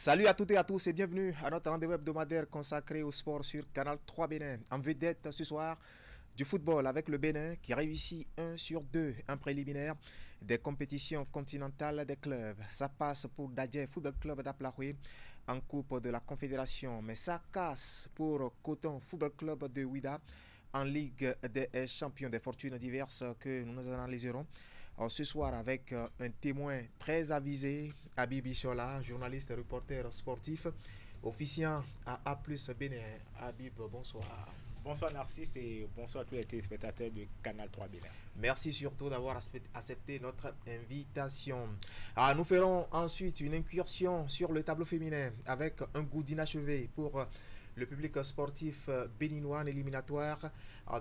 Salut à toutes et à tous et bienvenue à notre rendez-vous hebdomadaire consacré au sport sur Canal 3 Bénin. En vedette ce soir, du football avec le Bénin qui réussit 1 sur 2 en préliminaire des compétitions continentales des clubs. Ça passe pour Dadje Football Club d'Aplahoui en Coupe de la Confédération, mais ça casse pour Coton Football Club de Ouida en Ligue des champions des fortunes diverses que nous analyserons ce soir avec un témoin très avisé, Habib Bichola, journaliste et reporter sportif, officiant à A+ Bénin. Habib, bonsoir. Bonsoir Narcisse et bonsoir à tous les téléspectateurs de Canal 3 Bénin. Merci surtout d'avoir accepté notre invitation. Nous ferons ensuite une incursion sur le tableau féminin avec un goût d'inachevé pour le public sportif béninois en éliminatoire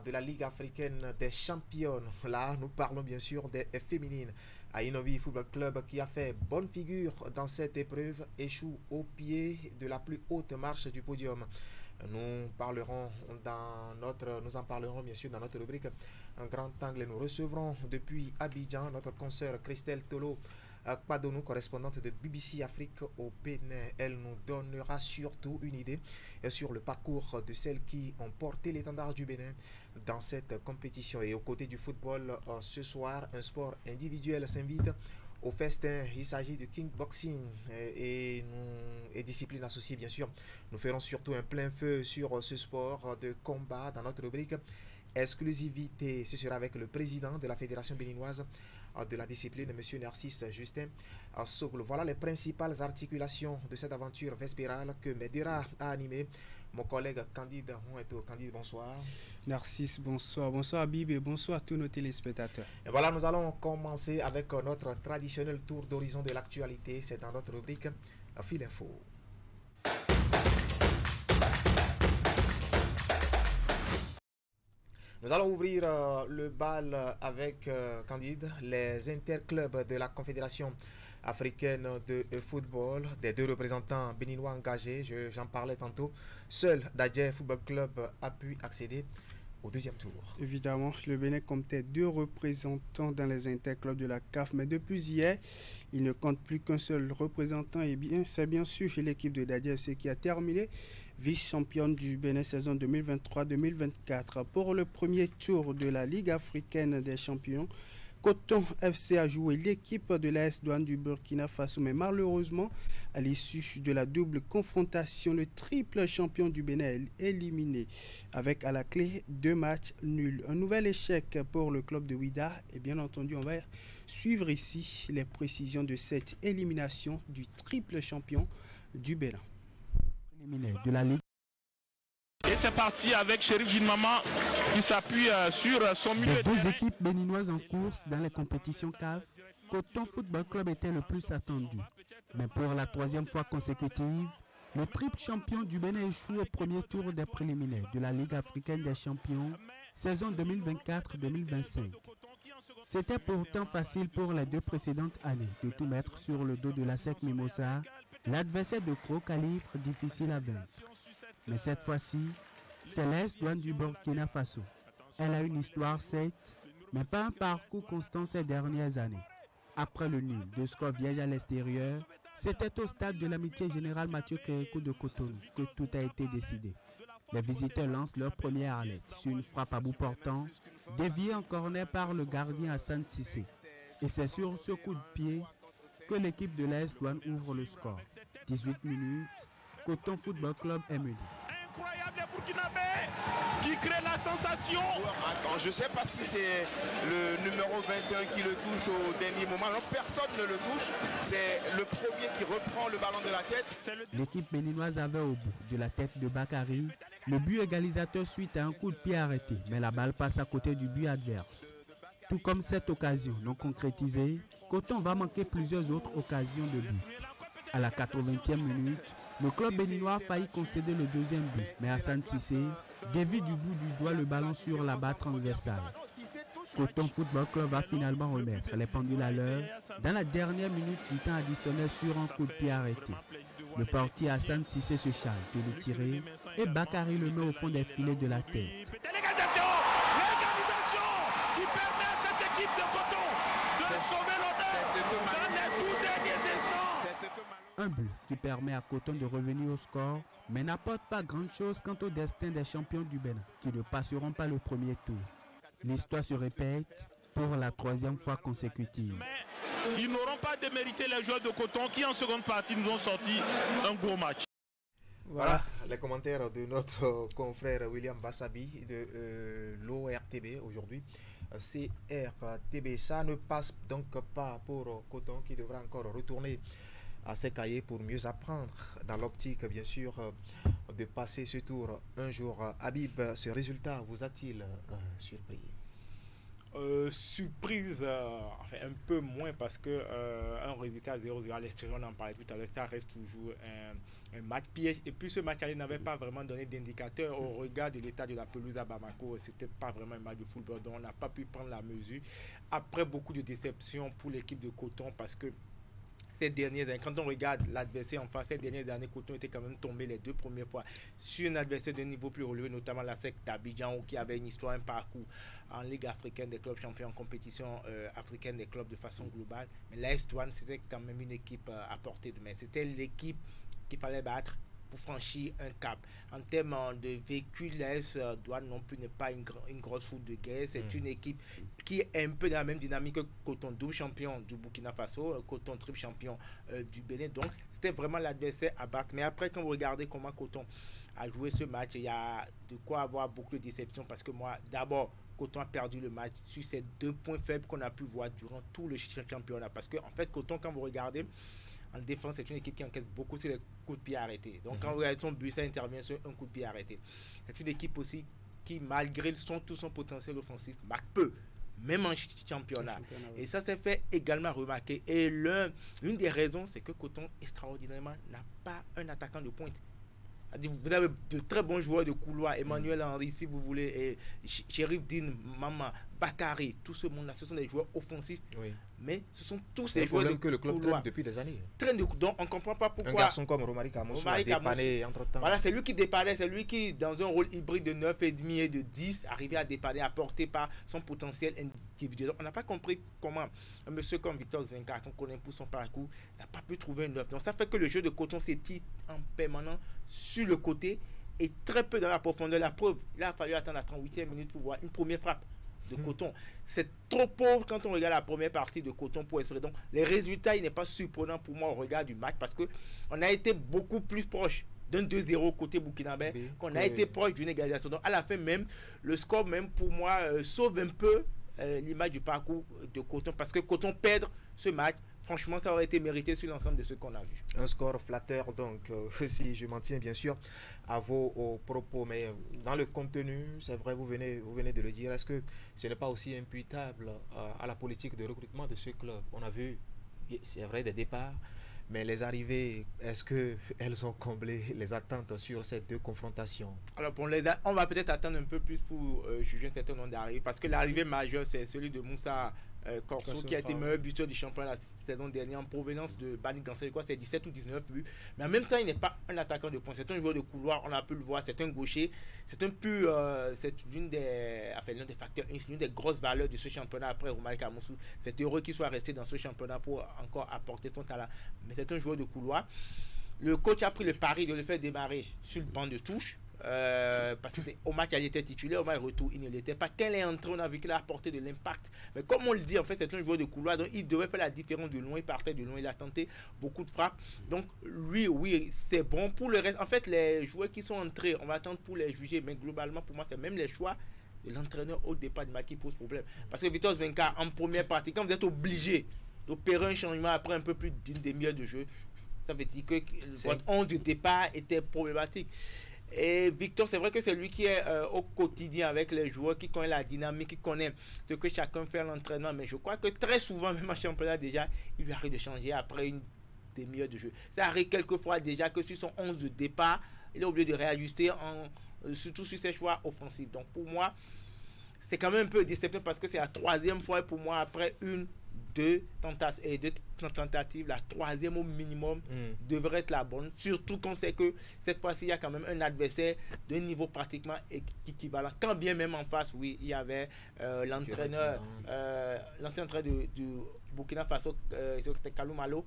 de la Ligue africaine des champions. Là, nous parlons bien sûr des féminines. Ainovi Football Club qui a fait bonne figure dans cette épreuve échoue au pied de la plus haute marche du podium. Nous en parlerons bien sûr dans notre rubrique Un grand angle et nous recevrons depuis Abidjan notre consoeur Christelle Tolo Padonou, correspondante de BBC Afrique au Bénin. Elle nous donnera surtout une idée sur le parcours de celles qui ont porté l'étendard du Bénin dans cette compétition. Et aux côtés du football, ce soir, un sport individuel s'invite au festin. Il s'agit du kickboxing et discipline associée bien sûr. Nous ferons surtout un plein feu sur ce sport de combat dans notre rubrique exclusivité. Ce sera avec le président de la Fédération béninoise de la discipline, M. Narcisse Justin Soglo. Voilà les principales articulations de cette aventure vespérale que m'aidera à animer mon collègue Candide Moueto. Candide, bonsoir. Narcisse, bonsoir. Bonsoir Habib et bonsoir à tous nos téléspectateurs. Et voilà, nous allons commencer avec notre traditionnel tour d'horizon de l'actualité. C'est dans notre rubrique Fil Info. Nous allons ouvrir le bal avec Candide, les interclubs de la Confédération africaine de football, des deux représentants béninois engagés, j'en parlais tantôt. Seul Dadje Football Club a pu accéder au deuxième tour. Évidemment, le Bénin comptait 2 représentants dans les interclubs de la CAF, mais depuis hier, il ne compte plus qu'un seul représentant. Et bien, c'est bien sûr l'équipe de Dadje FC qui a terminé vice-championne du Bénin saison 2023-2024. Pour le premier tour de la Ligue africaine des champions, Coton FC a joué l'équipe de l'AS Douane du Burkina Faso, mais malheureusement, à l'issue de la double confrontation, le triple champion du Bénin est éliminé avec à la clé 2 matchs nuls. Un nouvel échec pour le club de Ouida et bien entendu, on va suivre ici les précisions de cette élimination du triple champion du Bénin. De la Ligue. Et c'est parti avec Chérif Ginmama qui s'appuie sur son milieu. Les 2 équipes béninoises en course dans les compétitions CAF, Coton Football Club était le plus attendu. Mais pour la 3e fois consécutive, le triple champion du Bénin échoue au premier tour des préliminaires de la Ligue africaine des champions, saison 2024-2025. C'était pourtant facile pour les 2 précédentes années de tout mettre sur le dos de la SEC Mimosa, l'adversaire de gros calibre difficile à vaincre. Mais cette fois-ci, c'est l'AS Douane du Burkina Faso. Elle a une histoire certes, mais pas un parcours constant ces dernières années. Après le nul de score vierge à l'extérieur, c'était au stade de l'amitié générale Mathieu Kérékou de Cotonou que tout a été décidé. Les visiteurs lancent leur première alerte sur une frappe à bout portant, déviée en corner par le gardien Hassan Sissé. Et c'est sur ce coup de pied que l'équipe de l'AS Douane ouvre le score. 18 minutes, Coton Football Club est mené. Incroyable les Burkinabés qui crée la sensation. Attends, je ne sais pas si c'est le numéro 21 qui le touche au dernier moment. Non, personne ne le touche. C'est le premier qui reprend le ballon de la tête. L'équipe béninoise avait au bout de la tête de Bakary le but égalisateur suite à un coup de pied arrêté. Mais la balle passe à côté du but adverse. Tout comme cette occasion non concrétisée, Coton va manquer plusieurs autres occasions de but. À la 80e minute, le club béninois a failli concéder le 2e but, mais Hassan Sissé dévie du bout du doigt le ballon sur la barre transversale. Coton Football Club va finalement remettre les pendules à l'heure dans la dernière minute du temps additionnel sur un coup de pied arrêté. Le portier Hassan Sissé se charge de le tirer et Bakary le met au fond des filets de la tête. L'égalisation qui permet à cette équipe de Coton de sauver l'honneur dans les tout derniers instants. Un but qui permet à Coton de revenir au score, mais n'apporte pas grand-chose quant au destin des champions du Bénin, qui ne passeront pas le premier tour. L'histoire se répète pour la 3e fois consécutive. Mais ils n'auront pas démérité les joueurs de Coton qui en seconde partie nous ont sorti un gros match. Voilà les commentaires de notre confrère William Bassabi de l'ORTB aujourd'hui. CRTB, ça ne passe donc pas pour Coton qui devra encore retourner à ses cahiers pour mieux apprendre dans l'optique bien sûr de passer ce tour un jour. Habib, ce résultat vous a-t-il surpris? Surprise, enfin un peu moins parce que un résultat 0-0 à l'extérieur, on en parlait tout à l'heure, ça reste toujours un match piège. Et puis ce match aller n'avait pas vraiment donné d'indicateur au regard de l'état de la pelouse à Bamako. C'était pas vraiment un match de football, donc on n'a pas pu prendre la mesure. Après beaucoup de déceptions pour l'équipe de Coton parce que ces dernières années, quand on regarde l'adversaire en face, ces dernières années, Coton était quand même tombé les 2 premières fois sur un adversaire d'un niveau plus relevé, notamment la SEC d'Abidjan, qui avait une histoire, un parcours en Ligue africaine des clubs champions, en compétition africaine des clubs de façon globale. Mais l'AS Douanes, c'était quand même une équipe à portée de main. C'était l'équipe qu'il fallait battre pour franchir un cap. En termes de vécu, l'AS Douanes non plus n'est pas une grosse foule de guerre. C'est une équipe qui est un peu dans la même dynamique que Coton, double champion du Burkina Faso, Coton triple champion du Bénin. Donc c'était vraiment l'adversaire à battre. Mais après, quand vous regardez comment Coton a joué ce match, il y a de quoi avoir beaucoup de déception parce que moi, d'abord, Coton a perdu le match sur ces 2 points faibles qu'on a pu voir durant tout le championnat. Parce que en fait, Coton, quand vous regardez, en défense, c'est une équipe qui encaisse beaucoup sur les coups de pied arrêtés. Donc, quand vous regardez son but, ça intervient sur un coup de pied arrêté. C'est une équipe aussi qui, malgré tout son potentiel offensif, marque peu, même en championnat. Et ça s'est fait également remarquer. Et l'une des raisons, c'est que Coton, extraordinairement, n'a pas un attaquant de pointe. Vous avez de très bons joueurs de couloir, Emmanuel Henry, si vous voulez, et Chérif Din, Mama, Bakary, tout ce monde-là, ce sont des joueurs offensifs. Oui. Mais ce sont tous ces joueurs de que le club traîne depuis des années. Donc on ne comprend pas pourquoi. Un garçon comme Romari Kamoussou a dépanné entre-temps. Voilà, c'est lui qui dépannait, c'est lui qui, dans un rôle hybride de 9,5 et de 10, arrivait à dépanner, apporté par son potentiel individuel. Donc, on n'a pas compris comment un monsieur comme Victor Zenga, qu'on connaît pour son parcours, n'a pas pu trouver une œuvre. Donc ça fait que le jeu de Coton s'étire en permanent sur le côté et très peu dans la profondeur. La preuve, il a fallu attendre la 38e minute pour voir une première frappe de Coton. C'est trop pauvre quand on regarde la première partie de Coton pour espérer. Donc les résultats, il n'est pas surprenant pour moi au regard du match parce qu'on a été beaucoup plus proche d'un 2-0 côté burkinabé qu'on a été proche d'une égalisation. Donc à la fin même, le score même pour moi sauve un peu l'image du parcours de Coton parce que Coton perdre ce match, franchement, ça aurait été mérité sur l'ensemble de ce qu'on a vu. Un score flatteur, donc, si je m'en tiens bien sûr à vos propos. Mais dans le contenu, c'est vrai, vous venez de le dire, est-ce que ce n'est pas aussi imputable à la politique de recrutement de ce club? On a vu, c'est vrai, des départs, mais les arrivées, est-ce qu'elles ont comblé les attentes sur ces 2 confrontations? Alors, on va peut-être attendre un peu plus pour juger un certain nombre d'arrivées, parce que l'arrivée majeure, c'est celui de Moussa Corso, qui a été meilleur buteur du championnat la saison dernière en provenance de Bani Gansé, c'est 17 ou 19 buts. Mais en même temps, il n'est pas un attaquant de pointe, c'est un joueur de couloir, on a pu le voir, c'est un gaucher, c'est l'une des facteurs, l'une des grosses valeurs de ce championnat après Romari Kamoussou. C'est heureux qu'il soit resté dans ce championnat pour encore apporter son talent. Mais c'est un joueur de couloir. Le coach a pris le pari de le faire démarrer sur le banc de touche. Parce qu'au match il était titulaire, au match retour il ne l'était pas. Quand il est entré, on a vu qu'il a apporté de l'impact, mais comme on le dit, en fait c'est un joueur de couloir, donc il devait faire la différence de loin. Il partait de loin, il a tenté beaucoup de frappes, donc lui oui c'est bon. Pour le reste, en fait les joueurs qui sont entrés, on va attendre pour les juger, mais globalement pour moi c'est même les choix de l'entraîneur au départ du match qui pose problème, parce que Vitor Zvenka en première partie, quand vous êtes obligé d'opérer un changement après un peu plus d'une demi-heure de jeu, ça veut dire que votre 11 de départ était problématique. Et Victor, c'est vrai que c'est lui qui est au quotidien avec les joueurs, qui connaît la dynamique, qui connaît ce que chacun fait à l'entraînement. Mais je crois que très souvent, même en championnat déjà, il lui arrive de changer après une demi-heure de jeu. Ça arrive quelquefois déjà que sur son 11 de départ, il est obligé de réajuster, surtout sur ses choix offensifs. Donc pour moi, c'est quand même un peu déceptif parce que c'est la 3e fois pour moi après une deux tentatives, la troisième au minimum devrait être la bonne, surtout qu'on sait que cette fois-ci il y a quand même un adversaire d'un niveau pratiquement équivalent, quand bien même en face, oui, il y avait l'entraîneur, l'ancien entraîneur du Burkina Faso, c'était Kalou Malo,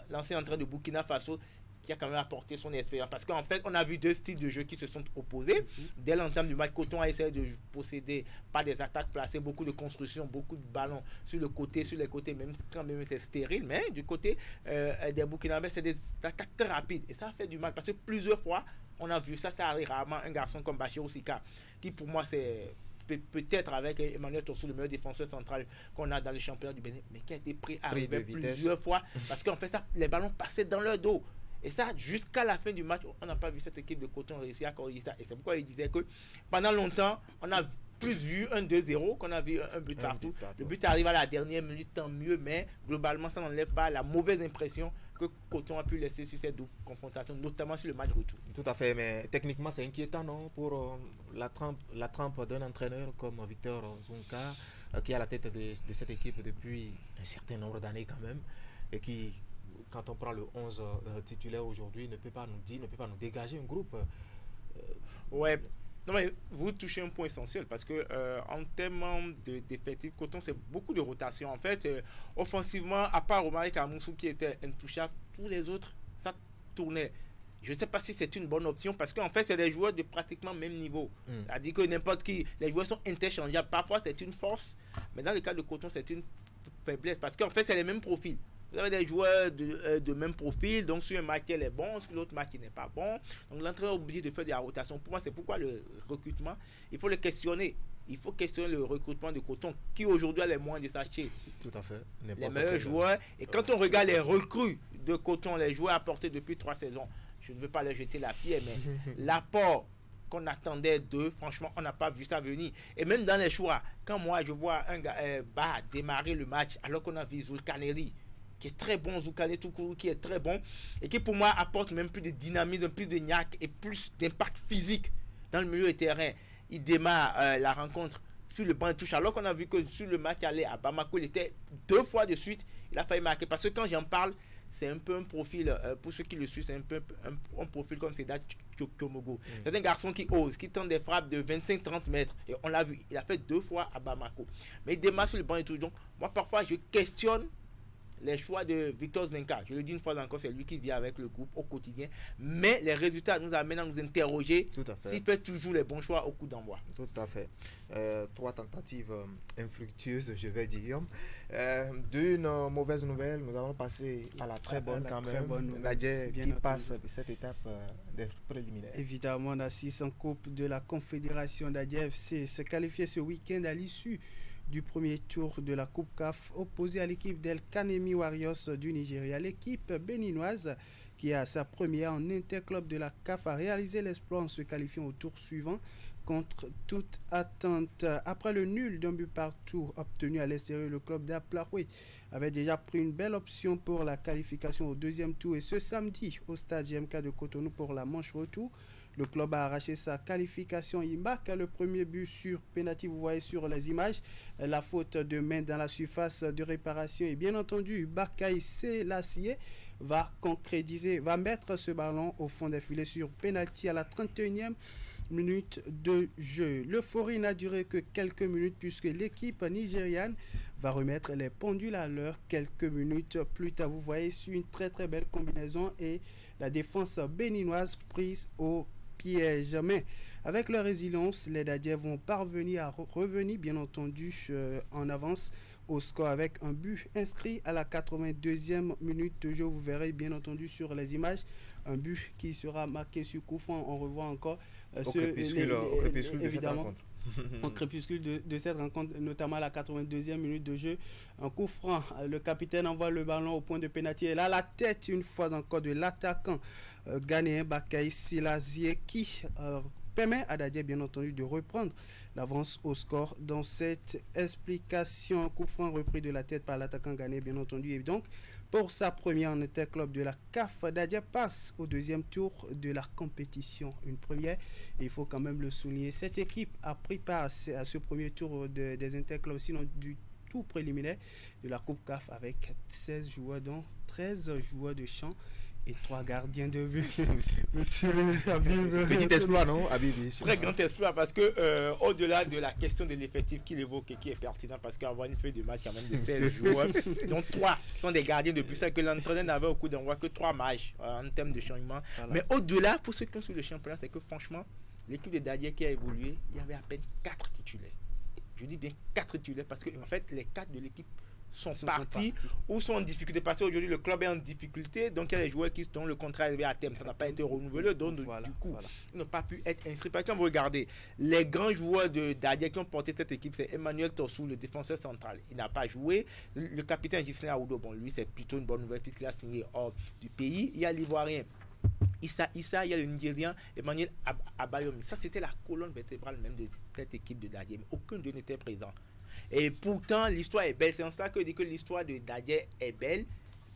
l'ancien entraîneur de Burkina Faso, qui a quand même apporté son expérience. Parce qu'en fait, on a vu deux styles de jeu qui se sont opposés. Dès l'entame du match, Coton a essayé de posséder par des attaques placées, beaucoup de construction, beaucoup de ballons sur les côtés, même quand même c'est stérile. Mais du côté des Burkinabés, c'est des attaques très rapides. Et ça a fait du mal. Parce que plusieurs fois, on a vu ça arrive rarement. Un garçon comme Bachirou Sika, qui pour moi, c'est peut-être avec Emmanuel Torsou, le meilleur défenseur central qu'on a dans les championnats du Bénin, mais qui a été pris plusieurs fois. Parce qu'en fait, les ballons passaient dans leur dos. Et ça, jusqu'à la fin du match, on n'a pas vu cette équipe de Coton réussir à corriger ça. Et c'est pourquoi il disait que pendant longtemps, on a plus vu un 2-0 qu'on a vu un but partout. Le but arrive à la dernière minute, tant mieux, mais globalement, ça n'enlève pas la mauvaise impression que Coton a pu laisser sur cette confrontation, notamment sur le match retour. Tout à fait, mais techniquement, c'est inquiétant, non, pour la trempe d'un entraîneur comme Victor Zunka, qui est à la tête de cette équipe depuis un certain nombre d'années quand même, et qui, quand on prend le 11 titulaire aujourd'hui, ne peut pas nous dégager un groupe. Ouais. Non, mais vous touchez un point essentiel parce que en termes d'effectifs, Coton, c'est beaucoup de rotation. En fait, offensivement, à part Omar Kamoussou qui était intouchable, tous les autres, ça tournait. Je ne sais pas si c'est une bonne option parce qu'en fait, c'est des joueurs de pratiquement même niveau. C'est-à-dire que n'importe qui, les joueurs sont interchangeables. Parfois, c'est une force, mais dans le cas de Coton, c'est une faiblesse parce qu'en fait, c'est les mêmes profils. Vous avez des joueurs de même profil, donc sur un match il est bon, sur l'autre match il n'est pas bon. Donc l'entraîneur est obligé de faire de la rotation. Pour moi, c'est pourquoi le recrutement, il faut le questionner. Il faut questionner le recrutement de Coton, qui aujourd'hui a les moyens de s'acheter tout à fait les meilleurs joueurs. Et quand on regarde les recrues de Coton, les joueurs apportés depuis 3 saisons, je ne veux pas leur jeter la pierre, mais l'apport qu'on attendait d'eux, franchement, on n'a pas vu ça venir. Et même dans les choix, quand moi je vois un gars démarrer le match, alors qu'on a vu Zulkaneri, qui est très bon, Zoukane Toukourou qui est très bon et qui pour moi apporte même plus de dynamisme, plus de niaque et plus d'impact physique dans le milieu de terrain. Il démarre la rencontre sur le banc de touche alors qu'on a vu que sur le match aller à Bamako, il était 2 fois de suite, il a failli marquer parce que quand j'en parle, c'est un peu un profil, pour ceux qui le suivent, c'est un peu un profil comme Sedat Kyomogo. C'est un garçon qui ose, qui tente des frappes de 25-30 mètres et on l'a vu, il a fait 2 fois à Bamako. Mais il démarre sur le banc de touche, donc moi parfois je questionne les choix de Victor Zvenka. Je le dis une fois encore, c'est lui qui vit avec le groupe au quotidien. Mais les résultats nous amènent à nous interroger s'il fait toujours les bons choix au coup d'envoi. Tout à fait. 3 tentatives infructueuses, je vais dire. D'une mauvaise nouvelle, nous allons passer à la très bonne quand même. Nadje qui passe cette étape des préliminaires. Évidemment, la 6 en Coupe de la Confédération d'Adja FC s'est qualifiée ce week-end à l'issue du premier tour de la Coupe CAF opposé à l'équipe d'El Kanemi Warriors du Nigeria. L'équipe béninoise qui a sa première en interclub de la CAF a réalisé l'exploit en se qualifiant au tour suivant contre toute attente. Après le nul d'un but partout obtenu à l'extérieur, le club d'Aplaroué avait déjà pris une belle option pour la qualification au deuxième tour et ce samedi au stade GMK de Cotonou pour la manche retour. Le club a arraché sa qualification. Il marque le premier but sur pénalty. Vous voyez sur les images la faute de main dans la surface de réparation. Et bien entendu, Bakay Selassie va mettre ce ballon au fond des filets sur pénalty à la 31e minute de jeu. L'euphorie n'a duré que quelques minutes puisque l'équipe nigériane va remettre les pendules à l'heure quelques minutes plus tard. Vous voyez sur une très très belle combinaison et la défense béninoise prise au piège. Mais avec leur résilience, les Dadiens vont parvenir à revenir bien entendu en avance au score avec un but inscrit à la 82e minute de jeu. Vous verrez bien entendu sur les images un but qui sera marqué sur coup franc. On revoit encore au crépuscule évidemment au crépuscule de cette rencontre, notamment à la 82e minute de jeu. Un coup franc, le capitaine envoie le ballon au point de pénalty et là la tête une fois encore de l'attaquant ghanéen Bakay Selassie qui permet à Dadje bien entendu de reprendre l'avance au score dans cette explication. Un coup franc repris de la tête par l'attaquant ghanéen bien entendu et donc pour sa première en interclub de la CAF, Dadje passe au deuxième tour de la compétition. Une première, et il faut quand même le souligner. Cette équipe a pris part à ce premier tour des interclubs, sinon du tour préliminaire de la Coupe CAF avec 16 joueurs, dont 13 joueurs de champ et 3 gardiens de but. Petit exploit, non, Habib? Très grand exploit parce que au-delà de la question de l'effectif qu'il évoque et qui est pertinent, parce qu'avoir une feuille de match quand même de 16 joueurs, dont 3 sont des gardiens de but, c'est que l'entraîneur n'avait au coup d'envoi que 3 matchs en termes de changement. Voilà. Mais au-delà, pour ceux qui sont sur le championnat, c'est que franchement, l'équipe de Dadier qui a évolué, il y avait à peine 4 titulaires. Je dis bien 4 titulaires parce que en fait, les 4 de l'équipe sont partis ou sont en difficulté parce qu'aujourd'hui le club est en difficulté, donc il y a des joueurs dont le contrat est arrivé à terme, ça n'a pas été renouvelé, donc du coup ils n'ont pas pu être inscrits. Parce que quand vous regardez les grands joueurs de Dadier qui ont porté cette équipe, c'est Emmanuel Torsou, le défenseur central, il n'a pas joué. Le capitaine Gislain Aoudo, bon lui c'est plutôt une bonne nouvelle puisqu'il a signé hors du pays. Il y a l'Ivoirien Issa, il y a le Nigérien Emmanuel Abayomi. Ça c'était la colonne vertébrale même de cette équipe de Dadier, mais aucun d'eux n'était présent. Et pourtant, l'histoire est belle. C'est en ça que je dis que l'histoire de Dadier est belle.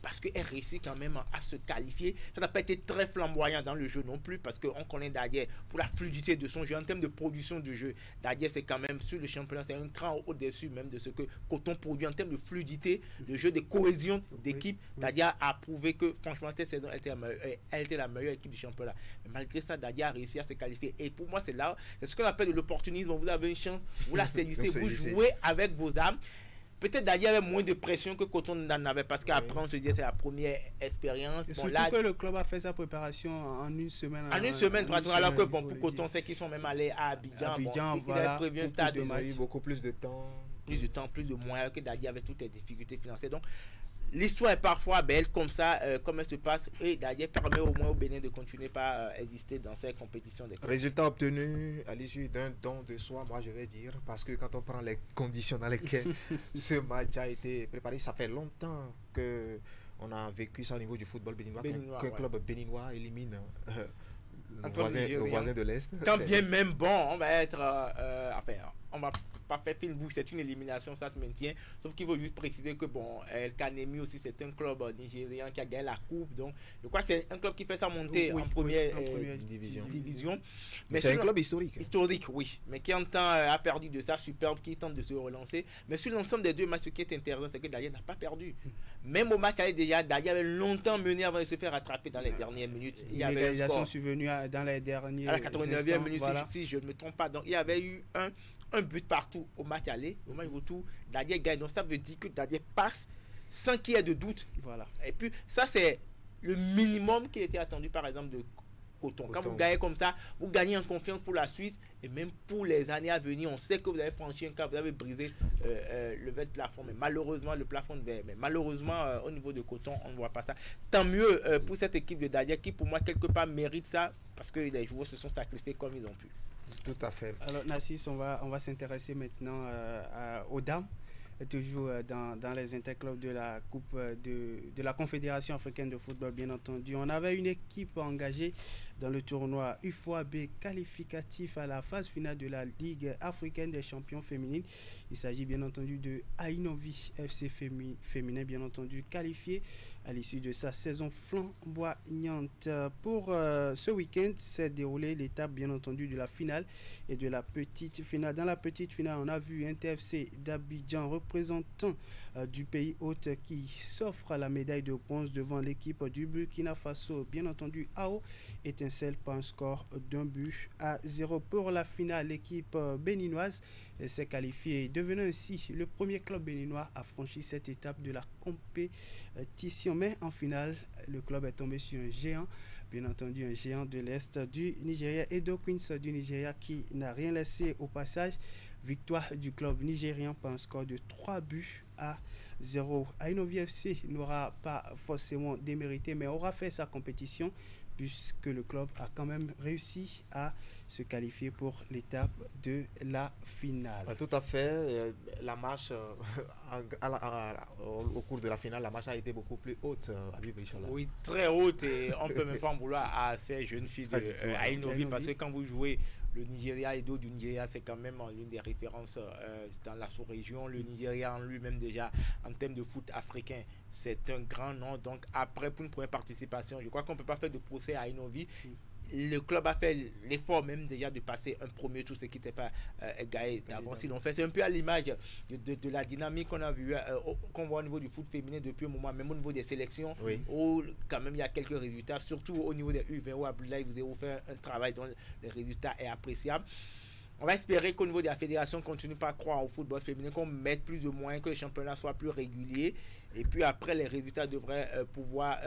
Parce qu'elle réussit quand même à se qualifier. Ça n'a pas été très flamboyant dans le jeu non plus. Parce qu'on connaît Dadier pour la fluidité de son jeu. En termes de production du jeu, Dadier, c'est quand même sur le championnat. C'est un cran au-dessus même de ce que Coton produit. En termes de fluidité de jeu, de cohésion d'équipe, Dadier a prouvé que franchement, cette saison, elle était la meilleure équipe du championnat. Mais malgré ça, Dadier a réussi à se qualifier. Et pour moi, c'est là, c'est ce qu'on appelle de l'opportunisme. Vous avez une chance, vous la saisissez, vous jouez avec vos armes. Peut-être Dadier avait moins de pression que Coton n'en avait parce qu'après on se disait c'est la première expérience. Bon, surtout que le club a fait sa préparation en une semaine. En une semaine, alors que bon, pour Coton, c'est qu'ils sont même allés à Abidjan. Bon, il avait prévu un stade. Ils ont eu beaucoup plus de temps. Plus de temps, plus de moyens, que Dadier avait toutes les difficultés financières. Donc l'histoire est parfois belle comme ça, comme elle se passe, et Dadier permet au moins au Bénin de continuer par exister dans ces compétitions. Résultat obtenu à l'issue d'un don de soi, moi je vais dire, parce que quand on prend les conditions dans lesquelles ce match a été préparé, ça fait longtemps que on a vécu ça au niveau du football béninois, qu'un club béninois élimine nos voisins de l'Est. Quand bien même bon, on va être, on va pas faire film bouche, c'est une élimination, ça se maintient. Sauf qu'il faut juste préciser que bon, El Kanemi aussi c'est un club nigérian qui a gagné la coupe, donc je crois que c'est un club qui fait sa montée en première division. Mais c'est un club historique. Historique, oui, mais qui en temps a perdu de ça, superbe, qui tente de se relancer. Mais sur l'ensemble des deux matchs, ce qui est intéressant, c'est que Dadier n'a pas perdu. Même au match Dadier avait longtemps mené avant de se faire rattraper dans les dernières minutes. Il y avait une égalisation survenue dans les derniers à la 89e minute, voilà. Si je ne me trompe pas. Donc il y avait eu un but partout au match aller, au match retour, Dadier gagne. Donc ça veut dire que Dadier passe sans qu'il y ait de doute. Voilà. Et puis ça c'est le minimum qui était attendu par exemple de Coton. Quand vous gagnez comme ça, vous gagnez en confiance pour la suite et même pour les années à venir. On sait que vous avez franchi un cap, vous avez brisé le verre de plafond, mais malheureusement le plafond de verre. Mais malheureusement au niveau de Coton, on ne voit pas ça. Tant mieux pour cette équipe de Dadier qui pour moi quelque part mérite ça parce que les joueurs se sont sacrifiés comme ils ont pu. Tout à fait. Alors Nassis, on va s'intéresser maintenant aux dames, toujours dans les interclubs de la Coupe de la Confédération africaine de football, bien entendu. On avait une équipe engagée dans le tournoi UFOAB qualificatif à la phase finale de la Ligue africaine des champions féminines. Il s'agit bien entendu de Ainovi FC féminin, bien entendu, qualifié à l'issue de sa saison flamboyante. Pour ce week-end, s'est déroulé l'étape bien entendu de la finale et de la petite finale. Dans la petite finale, on a vu un TFC d'Abidjan, représentant du pays hôte, qui s'offre la médaille de bronze devant l'équipe du Burkina Faso. Bien entendu, AO étincelle par un score d'1-0. Pour la finale, l'équipe béninoise s'est qualifiée, devenant ainsi le premier club béninois à franchir cette étape de la compétition. Mais en finale, le club est tombé sur un géant, bien entendu un géant de l'Est du Nigeria, Edo Queens du Nigeria, qui n'a rien laissé au passage. Victoire du club nigérien par un score de 3-0. Ainovi FC n'aura pas forcément démérité, mais aura fait sa compétition puisque le club a quand même réussi à se qualifier pour l'étape de la finale. Tout à fait. La marche, au cours de la finale, la marche a été beaucoup plus haute. Oui, très haute, et on ne peut même pas en vouloir à ces jeunes filles de Ainovi, parce que quand vous jouez le Nigeria, Edo du Nigeria, c'est quand même l'une des références dans la sous-région. Le Nigeria en lui-même déjà, en termes de foot africain, c'est un grand nom. Donc après, pour une première participation, je crois qu'on ne peut pas faire de procès à Ainovi. le club a fait l'effort même déjà de passer un premier tour, ce qui n'était pas gagné d'avance. Ils l'ont fait. C'est un peu à l'image de la dynamique qu'on a vu, qu'on voit au niveau du foot féminin depuis un moment, même au niveau des sélections, où quand même il y a quelques résultats, surtout au niveau des U20 où Abdoulaye vous avez fait un travail dont le résultat est appréciable. On va espérer qu'au niveau de la fédération, on continue pas à croire au football féminin, qu'on mette plus de moyens, que les championnats soient plus réguliers. Et puis après, les résultats devraient pouvoir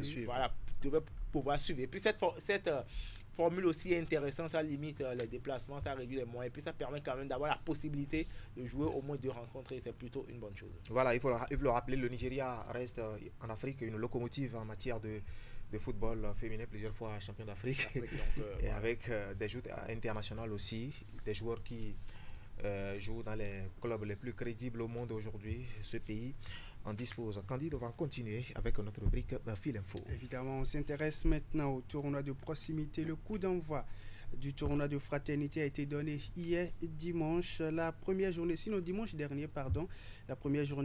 suivre. Et puis cette formule aussi est intéressante, ça limite les déplacements, ça réduit les moyens. Et puis ça permet quand même d'avoir la possibilité de jouer au moins 2 rencontres et c'est plutôt une bonne chose. Voilà, il faut le rappeler, le Nigeria reste en Afrique une locomotive en matière de football féminin, plusieurs fois champion d'Afrique, et avec des joueurs internationaux aussi, des joueurs qui jouent dans les clubs les plus crédibles au monde aujourd'hui. Ce pays en dispose. Candide, on va continuer avec notre rubrique Fil Info. Évidemment, on s'intéresse maintenant au tournoi de proximité. Le coup d'envoi du tournoi de fraternité a été donné hier dimanche. La première journée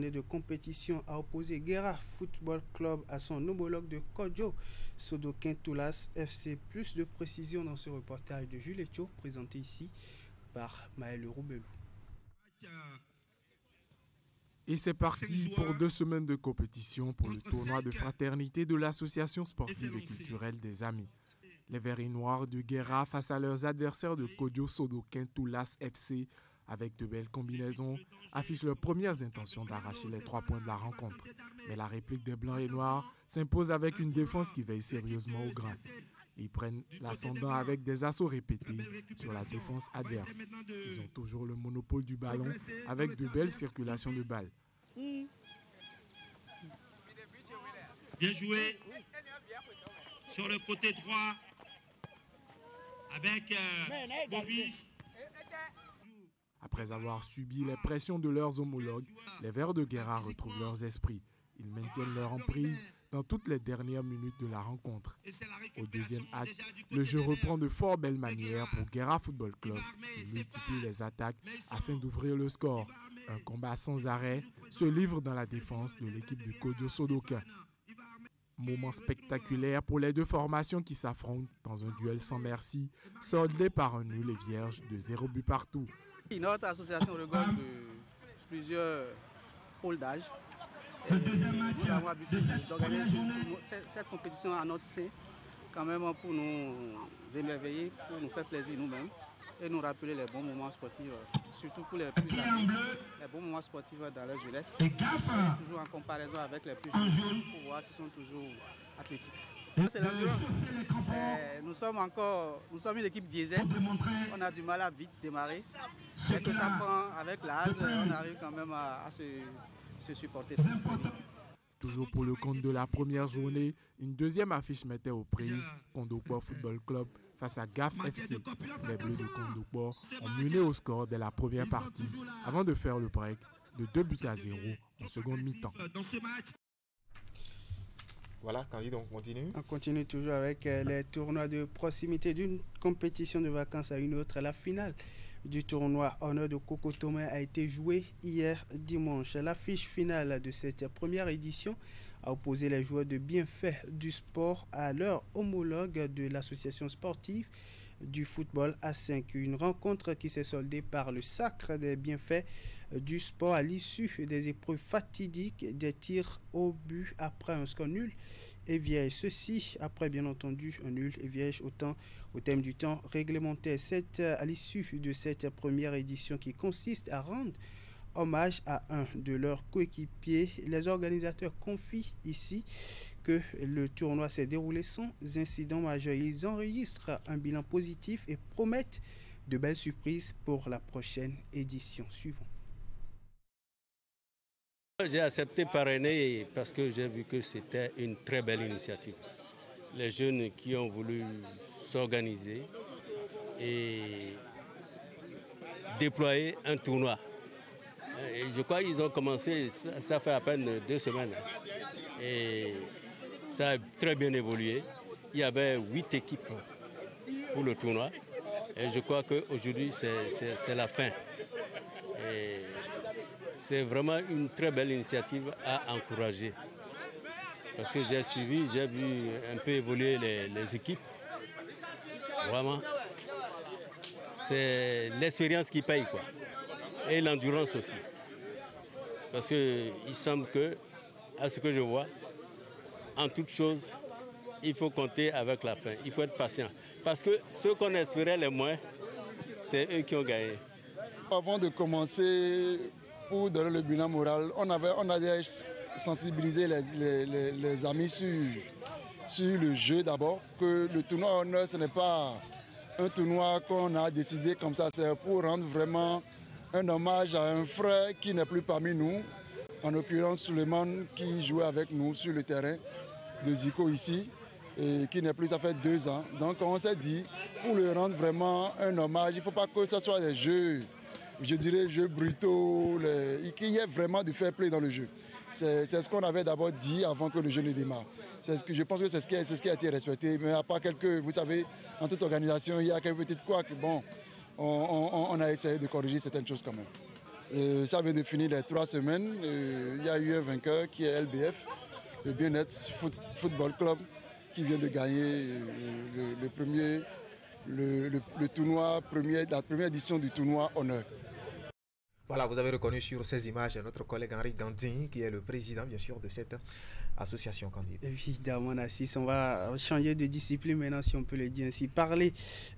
de compétition a opposé Guera Football Club à son homologue de Kodjo Sodokin Toulas FC. Plus de précisions dans ce reportage de Jules Etio, présenté ici par Maël Roubelou. Et c'est parti pour 2 semaines de compétition pour le tournoi de fraternité de l'association sportive et culturelle des Amis. Les Verts et Noirs de Guera face à leurs adversaires de Kodjo Sodokin Toulas FC, avec de belles combinaisons, affichent leurs premières intentions d'arracher les 3 points de la rencontre. Mais la réplique des Blancs et Noirs s'impose avec une défense qui veille sérieusement au grain. Ils prennent l'ascendant avec des assauts répétés sur la défense adverse. Ils ont toujours le monopole du ballon avec de belles circulations de balles. Bien joué sur le côté droit avec Bobis. Après avoir subi les pressions de leurs homologues, les Verts de Guera retrouvent leurs esprits. Ils maintiennent leur emprise dans toutes les dernières minutes de la rencontre. Au deuxième acte, le jeu reprend de fort belles manières pour Guera Football Club qui multiplie les attaques afin d'ouvrir le score. Un combat sans arrêt se livre dans la défense de l'équipe de Kodjo Sodokin. Moment spectaculaire pour les 2 formations qui s'affrontent dans un duel sans merci, soldé par un nul et vierge de 0 but partout. Notre association regorge de plusieurs pôles d'âge. Nous avons l'habitude d'organiser cette compétition à notre sein, quand même pour nous émerveiller, pour nous faire plaisir nous-mêmes et nous rappeler les bons moments sportifs, surtout pour les plus âgés, les bons moments sportifs dans leur jeunesse, toujours en comparaison avec les plus jeunes, pour voir s'ils sont toujours athlétiques. C'est l'endurance. Nous sommes une équipe diesel, on a du mal à vite démarrer, mais que ça prend avec l'âge, on arrive quand même à se supporter. Toujours pour le compte de la première journée, une deuxième affiche mettait aux prises Kondokpo Football Club face à GAF FC. Les Bleus de Kondokpo ont mené au score dès la première partie avant de faire le break de 2-0 en seconde mi-temps. Voilà, Candide, on continue. On continue toujours avec les tournois de proximité d'une compétition de vacances à une autre. La finale du tournoi Honneur de Coco Thomas a été jouée hier dimanche. L'affiche finale de cette première édition a opposé les joueurs de bienfait du sport à leur homologue de l'association sportive du football A5. Une rencontre qui s'est soldée par le sacre des bienfaits du sport à l'issue des épreuves fatidiques des tirs au but après un score nul et vierge. Ceci après bien entendu un nul et vierge au thème du temps réglementaire. C'est à l'issue de cette première édition qui consiste à rendre hommage à un de leurs coéquipiers. Les organisateurs confient ici que le tournoi s'est déroulé sans incident majeur. Ils enregistrent un bilan positif et promettent de belles surprises pour la prochaine édition. Suivons. J'ai accepté parrainer parce que j'ai vu que c'était une très belle initiative. Les jeunes qui ont voulu s'organiser et déployer un tournoi. Et je crois qu'ils ont commencé, ça fait à peine 2 semaines. Et ça a très bien évolué. Il y avait 8 équipes pour le tournoi. Et je crois qu'aujourd'hui, c'est la fin. Et c'est vraiment une très belle initiative à encourager. Parce que j'ai suivi, j'ai vu un peu évoluer les équipes. Vraiment, c'est l'expérience qui paye, quoi. Et l'endurance aussi. Parce qu'il semble que, à ce que je vois, en toute chose, il faut compter avec la fin. Il faut être patient. Parce que ceux qu'on espérait les moins, c'est eux qui ont gagné. Avant de commencer, pour donner le bilan moral, on a sensibilisé les amis sur le jeu d'abord, que le tournoi honneur, ce n'est pas un tournoi qu'on a décidé comme ça, c'est pour rendre vraiment un hommage à un frère qui n'est plus parmi nous, en l'occurrence Suleiman qui jouait avec nous sur le terrain de Zico ici, et qui n'est plus, ça fait 2 ans. Donc on s'est dit, pour le rendre vraiment un hommage, il ne faut pas que ce soit des jeux, je dirais jeux brutaux, qu'il y ait vraiment du fair play dans le jeu. C'est ce qu'on avait d'abord dit avant que le jeu ne démarre. Je pense que c'est ce qui a été respecté, mais à part quelques, vous savez, dans toute organisation, il y a quelques petites couacs. Bon, on a essayé de corriger certaines choses quand même. Ça vient de finir les 3 semaines. Il y a eu un vainqueur qui est LBF, le Bien-être Football Club, qui vient de gagner le tournoi, la première édition du tournoi Honneur. Voilà, vous avez reconnu sur ces images notre collègue Henri Gandin, qui est le président, bien sûr, de cette association candidat. Évidemment, Nassis, on va changer de discipline maintenant, si on peut le dire ainsi. Parler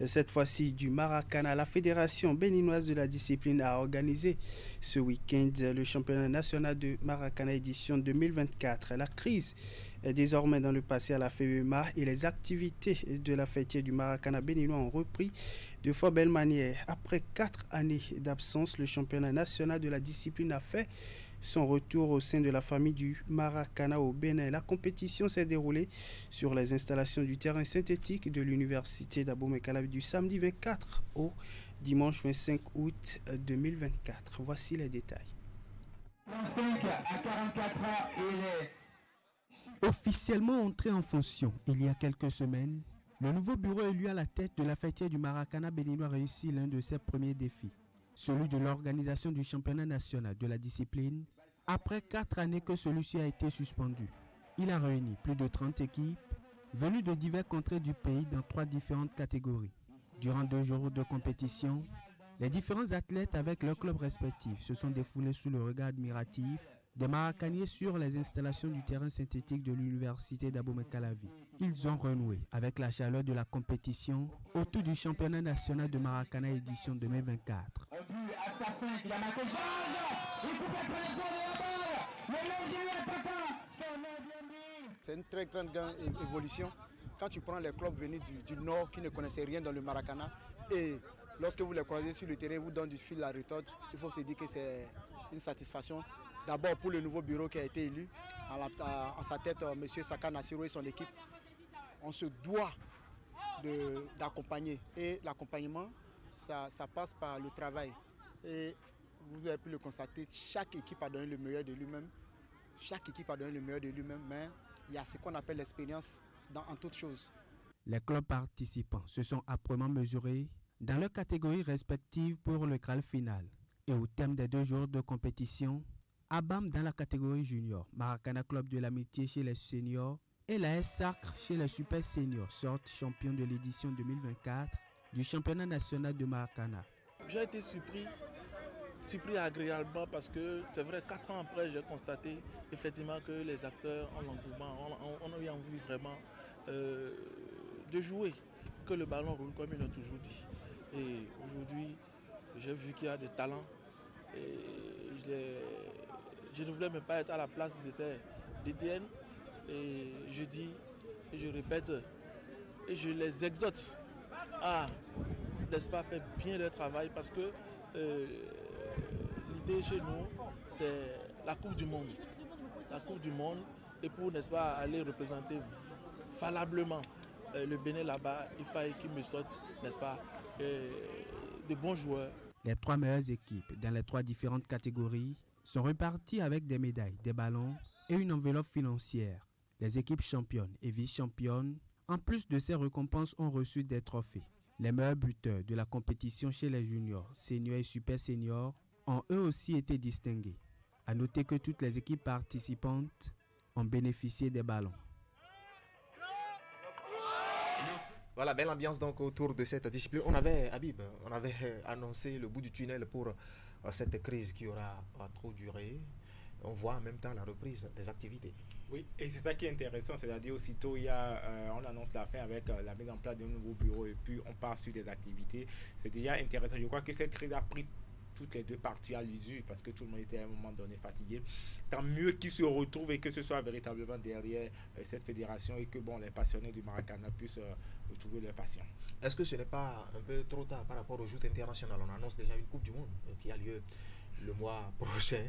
cette fois-ci du Maracana. La Fédération béninoise de la discipline a organisé ce week-end le championnat national de Maracana édition 2024. La crise est désormais dans le passé à la FEMA et les activités de la fêtière du Maracana béninois ont repris de fort belle manière. Après 4 années d'absence, le championnat national de la discipline a fait son retour au sein de la famille du Maracana au Bénin. La compétition s'est déroulée sur les installations du terrain synthétique de l'université d'Abomey-Calavi du samedi 24 au dimanche 25 août 2024. Voici les détails. 35 à 44 ans, il est officiellement entré en fonction il y a quelques semaines, le nouveau bureau élu à la tête de la fêtière du Maracana béninois réussit l'un de ses premiers défis, celui de l'organisation du championnat national de la discipline, après 4 années que celui-ci a été suspendu. Il a réuni plus de 30 équipes venues de divers contrées du pays dans 3 différentes catégories. Durant 2 jours de compétition, les différents athlètes avec leurs clubs respectifs se sont défoulés sous le regard admiratif des Maracaniers sur les installations du terrain synthétique de l'université d'Abomey-Calavi. Ils ont renoué avec la chaleur de la compétition autour du championnat national de Maracana édition 2024. C'est une très grande évolution. Quand tu prends les clubs venus du Nord qui ne connaissaient rien dans le Maracana et lorsque vous les croisez sur le terrain, vous donnent du fil à retordre, il faut te dire que c'est une satisfaction. D'abord pour le nouveau bureau qui a été élu, en sa tête M. Saka Nassiro et son équipe. On se doit d'accompagner et l'accompagnement, ça passe par le travail. Et vous avez pu le constater, chaque équipe a donné le meilleur de lui-même. Chaque équipe a donné le meilleur de lui-même, mais il y a ce qu'on appelle l'expérience en toutes choses. Les clubs participants se sont âprement mesurés dans leurs catégories respectives pour le quart final. Et au terme des 2 jours de compétition, Abam dans la catégorie junior, Maracana Club de l'Amitié chez les seniors et la S Sacre chez les super seniors sortent champions de l'édition 2024 du championnat national de Maracana. J'ai été surpris agréablement parce que c'est vrai, 4 ans après, j'ai constaté effectivement que les acteurs ont l'engouement, on a eu envie vraiment de jouer, que le ballon roule comme ils l'ont toujours dit. Et aujourd'hui, j'ai vu qu'il y a des talents et je ne voulais même pas être à la place de ces DTN. Et je dis, et je répète, et je les exhorte à, n'est-ce pas, faire bien leur travail parce que l'idée chez nous, c'est la Coupe du Monde. La Coupe du Monde, et pour, n'est-ce pas, aller représenter valablement le Bénin là-bas, il fallait qu'il me sorte, n'est-ce pas, de bons joueurs. Les 3 meilleures équipes dans les 3 différentes catégories sont reparties avec des médailles, des ballons et une enveloppe financière. Les équipes championnes et vice-championnes, en plus de ces récompenses, ont reçu des trophées. Les meilleurs buteurs de la compétition chez les juniors, seniors et super seniors ont eux aussi été distingués. À noter que toutes les équipes participantes ont bénéficié des ballons. Voilà, belle ambiance donc autour de cette discipline. On avait, Habib, on avait annoncé le bout du tunnel pour cette crise qui aura trop duré. On voit en même temps la reprise des activités. Oui, et c'est ça qui est intéressant, c'est-à-dire aussitôt on annonce la fin avec la mise en place d'un nouveau bureau et puis on part sur des activités. C'est déjà intéressant. Je crois que cette crise a pris toutes les deux parties à l'usure parce que tout le monde était à un moment donné fatigué. Tant mieux qu'ils se retrouvent et que ce soit véritablement derrière cette fédération et que les passionnés du Maracana puissent retrouver leur passion. Est-ce que ce n'est pas un peu trop tard par rapport aux joutes internationales? On annonce déjà une Coupe du Monde qui a lieu le mois prochain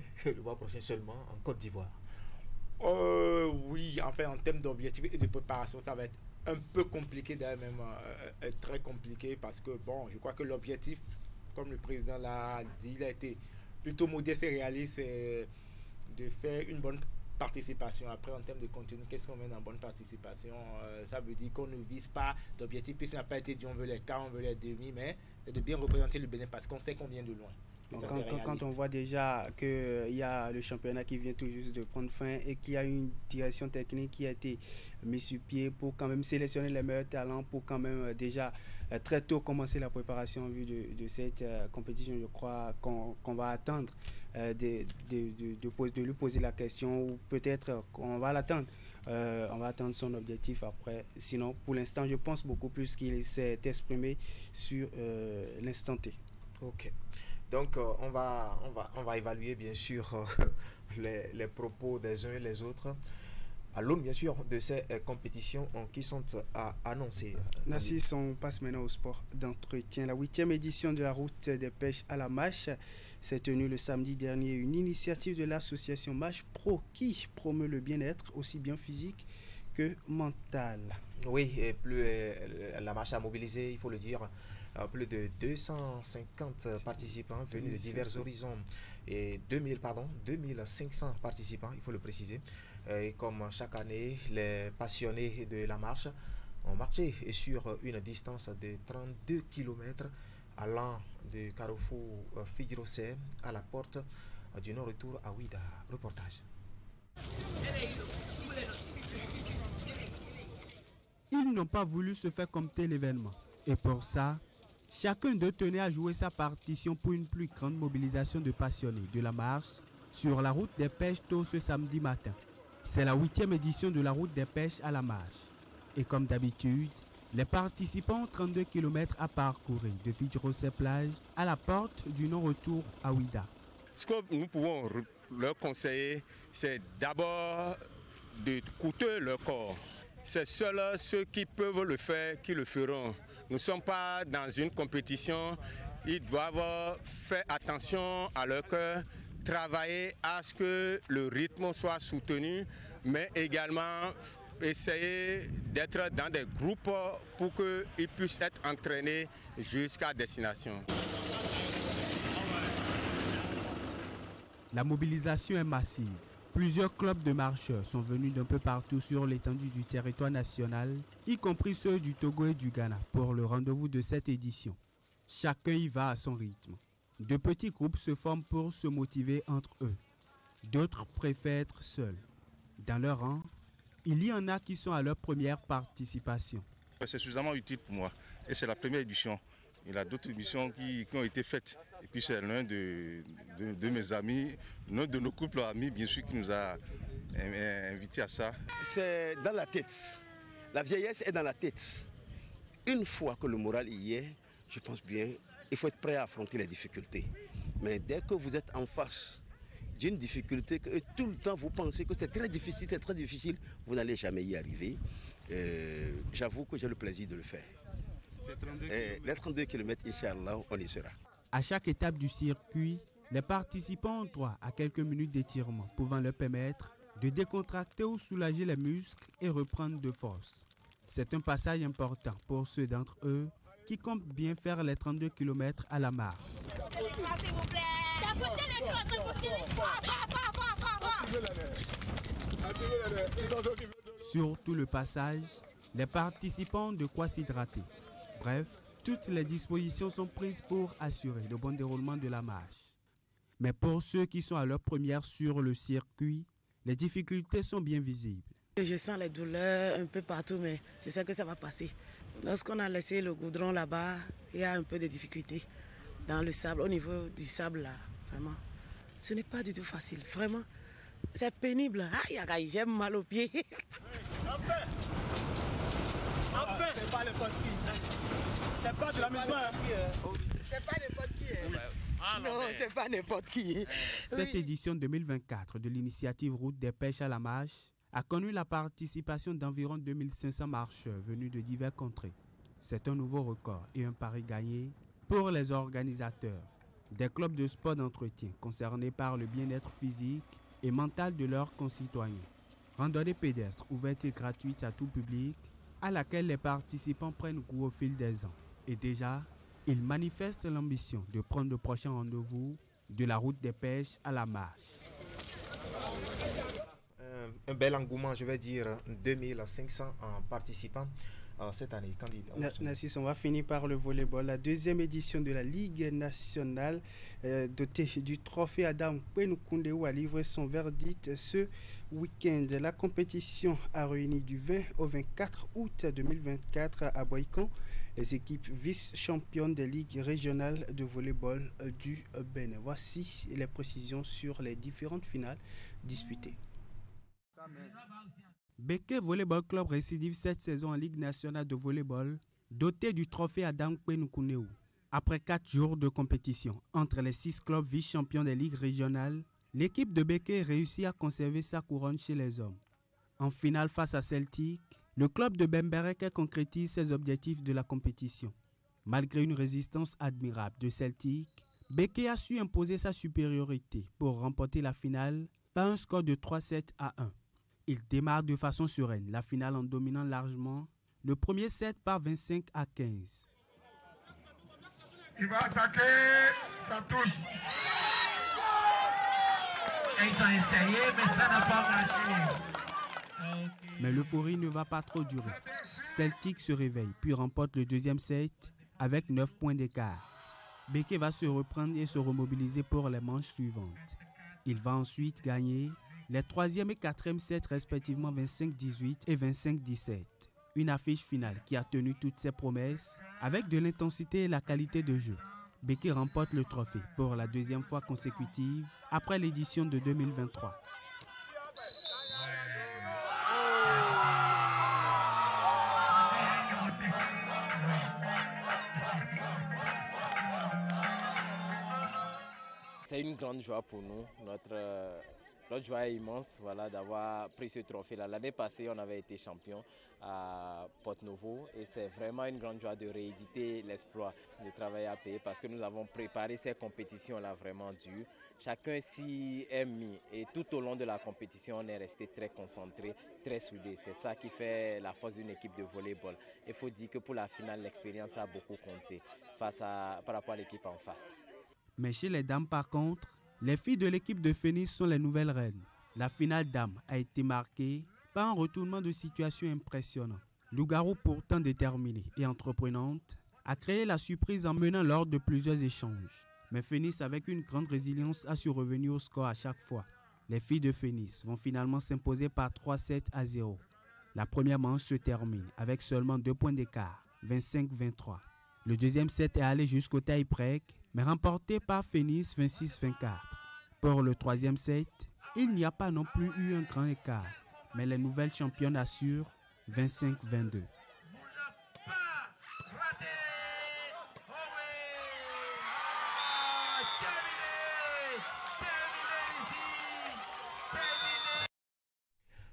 seulement en Côte d'Ivoire. Oui, enfin en termes d'objectifs et de préparation, ça va être un peu compliqué, d'ailleurs même très compliqué parce que je crois que l'objectif, comme le président l'a dit, il a été plutôt modeste et réaliste, c'est de faire une bonne participation. Après, en termes de contenu, qu'est-ce qu'on met dans bonne participation? Ça veut dire qu'on ne vise pas d'objectif, puisqu'il n'a pas été dit on veut les quarts, on veut les demi, mais c'est de bien représenter le Bénin parce qu'on sait qu'on vient de loin. Quand on voit déjà qu'il y a le championnat qui vient tout juste de prendre fin et qu'il y a une direction technique qui a été mise sur pied pour quand même sélectionner les meilleurs talents, pour quand même déjà très tôt commencer la préparation en vue de cette compétition, je crois qu'on va attendre de lui poser la question, ou peut-être qu'on va l'attendre. On va attendre son objectif après. Sinon, pour l'instant, je pense beaucoup plus qu'il s'est exprimé sur l'instant T. Ok. Donc, on va évaluer bien sûr les propos des uns et les autres à l'aune bien sûr de ces compétitions qui sont annoncées. Nassis, on passe maintenant au sport d'entretien. La 8e édition de la route des pêches à la Mâche s'est tenue le samedi dernier. Une initiative de l'association Mâche Pro qui promeut le bien-être aussi bien physique que mental. Oui, et plus la marche a mobilisé, il faut le dire, plus de 250 participants venus de divers horizons et 2500 participants, il faut le préciser. Et comme chaque année, les passionnés de la marche ont marché sur une distance de 32 km allant de Carrefour Figuirosset à la porte du non-retour à Ouida. Reportage. Ils n'ont pas voulu se faire compter l'événement. Et pour ça, chacun d'eux tenait à jouer sa partition pour une plus grande mobilisation de passionnés de la marche sur la route des pêches tôt ce samedi matin. C'est la 8e édition de la route des pêches à la marche. Et comme d'habitude, les participants ont 32 km à parcourir de Figuirosset-Plage à la porte du non-retour à Ouida. Ce que nous pouvons leur conseiller, c'est d'abord de coûter leur corps. C'est seuls ceux qui peuvent le faire qui le feront. Nous ne sommes pas dans une compétition. Ils doivent faire attention à leur cœur, travailler à ce que le rythme soit soutenu, mais également essayer d'être dans des groupes pour qu'ils puissent être entraînés jusqu'à destination. La mobilisation est massive. Plusieurs clubs de marcheurs sont venus d'un peu partout sur l'étendue du territoire national, y compris ceux du Togo et du Ghana, pour le rendez-vous de cette édition. Chacun y va à son rythme. De petits groupes se forment pour se motiver entre eux. D'autres préfèrent être seuls. Dans leur rang, il y en a qui sont à leur première participation. C'est suffisamment utile pour moi et c'est la première édition. Il y a d'autres émissions qui ont été faites. Et puis c'est l'un de mes amis, l'un de nos couples amis, bien sûr, qui nous a invités à ça. C'est dans la tête. La vieillesse est dans la tête. Une fois que le moral y est, je pense bien, il faut être prêt à affronter les difficultés. Mais dès que vous êtes en face d'une difficulté, que tout le temps vous pensez que c'est très difficile, vous n'allez jamais y arriver. J'avoue que j'ai le plaisir de le faire. Les 32 km, Inch'Allah, on y sera. À chaque étape du circuit, les participants ont droit à quelques minutes d'étirement pouvant leur permettre de décontracter ou soulager les muscles et reprendre de force. C'est un passage important pour ceux d'entre eux qui comptent bien faire les 32 km à la marche. Sur tout le passage, les participants ont de quoi s'hydrater. Bref, toutes les dispositions sont prises pour assurer le bon déroulement de la marche. Mais pour ceux qui sont à leur première sur le circuit, les difficultés sont bien visibles. Je sens les douleurs un peu partout, mais je sais que ça va passer. Lorsqu'on a laissé le goudron là-bas, il y a un peu de difficulté dans le sable, au niveau du sable là, vraiment. Ce n'est pas du tout facile, vraiment. C'est pénible. Aïe, aïe, j'ai mal aux pieds. Enfin, c'est pas n'importe qui. C'est pas de l'amusement. C'est pas n'importe qui. Non, c'est pas n'importe qui. Cette édition 2024 de l'initiative Route des pêches à la marche a connu la participation d'environ 2500 marcheurs venus de divers contrées. C'est un nouveau record et un pari gagné pour les organisateurs. Des clubs de sport d'entretien concernés par le bien-être physique et mental de leurs concitoyens. Randonnée pédestre ouverte et gratuite à tout public, à laquelle les participants prennent goût au fil des ans. Et déjà, ils manifestent l'ambition de prendre le prochain rendez-vous de la route des pêches à la marche. Un bel engouement, je vais dire 2500 participants cette année. Nassis, on va finir par le volleyball. La deuxième édition de la Ligue nationale dotée du trophée Adam Kwenukundeu a livré son verdict ce week-end. La compétition a réuni du 20 au 24 août 2024 à Boïkan les équipes vice-championnes des ligues régionales de volleyball du Bénin. Voici les précisions sur les différentes finales disputées. Beke Volleyball Club récidive cette saison en Ligue nationale de volleyball, doté du trophée Adam Kwenukundeu. Après 4 jours de compétition entre les 6 clubs vice-champions des ligues régionales, l'équipe de Beke réussit à conserver sa couronne chez les hommes. En finale face à Celtic, le club de Bembereke concrétise ses objectifs de la compétition. Malgré une résistance admirable de Celtic, Beke a su imposer sa supériorité pour remporter la finale par un score de 3-7 à 1. Il démarre de façon sereine la finale en dominant largement le premier set par 25 à 15. Il va attaquer, ça touche. Et ils ont essayé, mais ça n'a pas marché. Mais l'euphorie ne va pas trop durer. Celtic se réveille puis remporte le deuxième set avec 9 points d'écart. Beke va se reprendre et se remobiliser pour les manches suivantes. Il va ensuite gagner les 3e et 4e sets respectivement 25-18 et 25-17. Une affiche finale qui a tenu toutes ses promesses avec de l'intensité et la qualité de jeu. Beke remporte le trophée pour la 2e fois consécutive après l'édition de 2023. C'est une grande joie pour nous. Notre joie est immense d'avoir pris ce trophée-là. L'année passée, on avait été champion à Porto-Novo et c'est vraiment une grande joie de rééditer l'exploit. Le travail à payer parce que nous avons préparé ces compétitions-là vraiment dures. Chacun s'y est mis et tout au long de la compétition, on est resté très concentré, très soudé. C'est ça qui fait la force d'une équipe de volleyball. Il faut dire que pour la finale, l'expérience a beaucoup compté par rapport à l'équipe en face. Mais chez les dames par contre, les filles de l'équipe de Phoenix sont les nouvelles reines. La finale dames a été marquée par un retournement de situation impressionnant. Lougarou, pourtant déterminée et entreprenante, a créé la surprise en menant lors de plusieurs échanges. Mais Phoenix, avec une grande résilience, a su revenir au score à chaque fois. Les filles de Phoenix vont finalement s'imposer par 3-7 à 0. La première manche se termine avec seulement 2 points d'écart, 25-23. Le deuxième set est allé jusqu'au tie-break, mais remporté par Phoenix 26-24. Pour le troisième set, il n'y a pas non plus eu un grand écart, mais les nouvelles championnes assurent 25-22.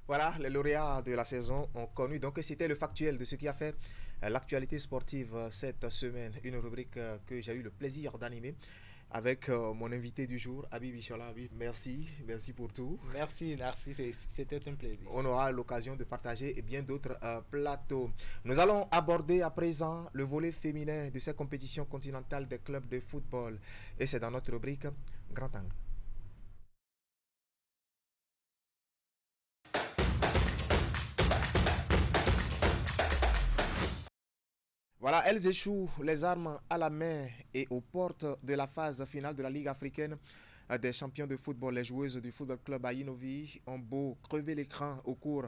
Voilà, les lauréats de la saison ont connu. Donc, c'était le factuel de ce qui a fait l'actualité sportive cette semaine. Une rubrique que j'ai eu le plaisir d'animer avec mon invité du jour, Habib Ishola. Habib, merci pour tout. Merci, c'était un plaisir. On aura l'occasion de partager bien d'autres plateaux. Nous allons aborder à présent le volet féminin de cette compétition continentale des clubs de football. Et c'est dans notre rubrique Grand Angle. Voilà, elles échouent les armes à la main et aux portes de la phase finale de la Ligue africaine des champions de football. Les joueuses du Football Club Ayinovi ont beau crever l'écran au cours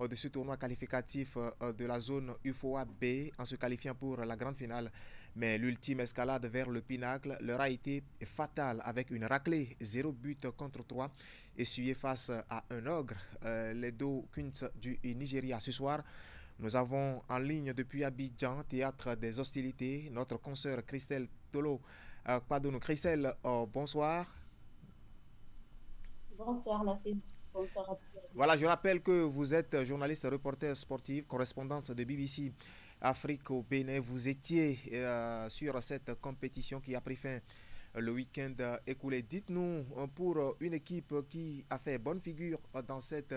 de ce tournoi qualificatif de la zone UFOA B en se qualifiant pour la grande finale. Mais l'ultime escalade vers le pinacle leur a été fatale avec une raclée 0 but contre 3 essuyée face à un ogre, les Edo Queens du Nigeria. Ce soir, nous avons en ligne depuis Abidjan, théâtre des hostilités, notre consoeur Christelle Tolo. Christelle, bonsoir. Bonsoir, merci. Bonsoir à tous. Voilà, je rappelle que vous êtes journaliste, reporter sportif, correspondante de BBC Afrique au Bénin. Vous étiez sur cette compétition qui a pris fin le week-end écoulé. Dites-nous, pour une équipe qui a fait bonne figure dans cette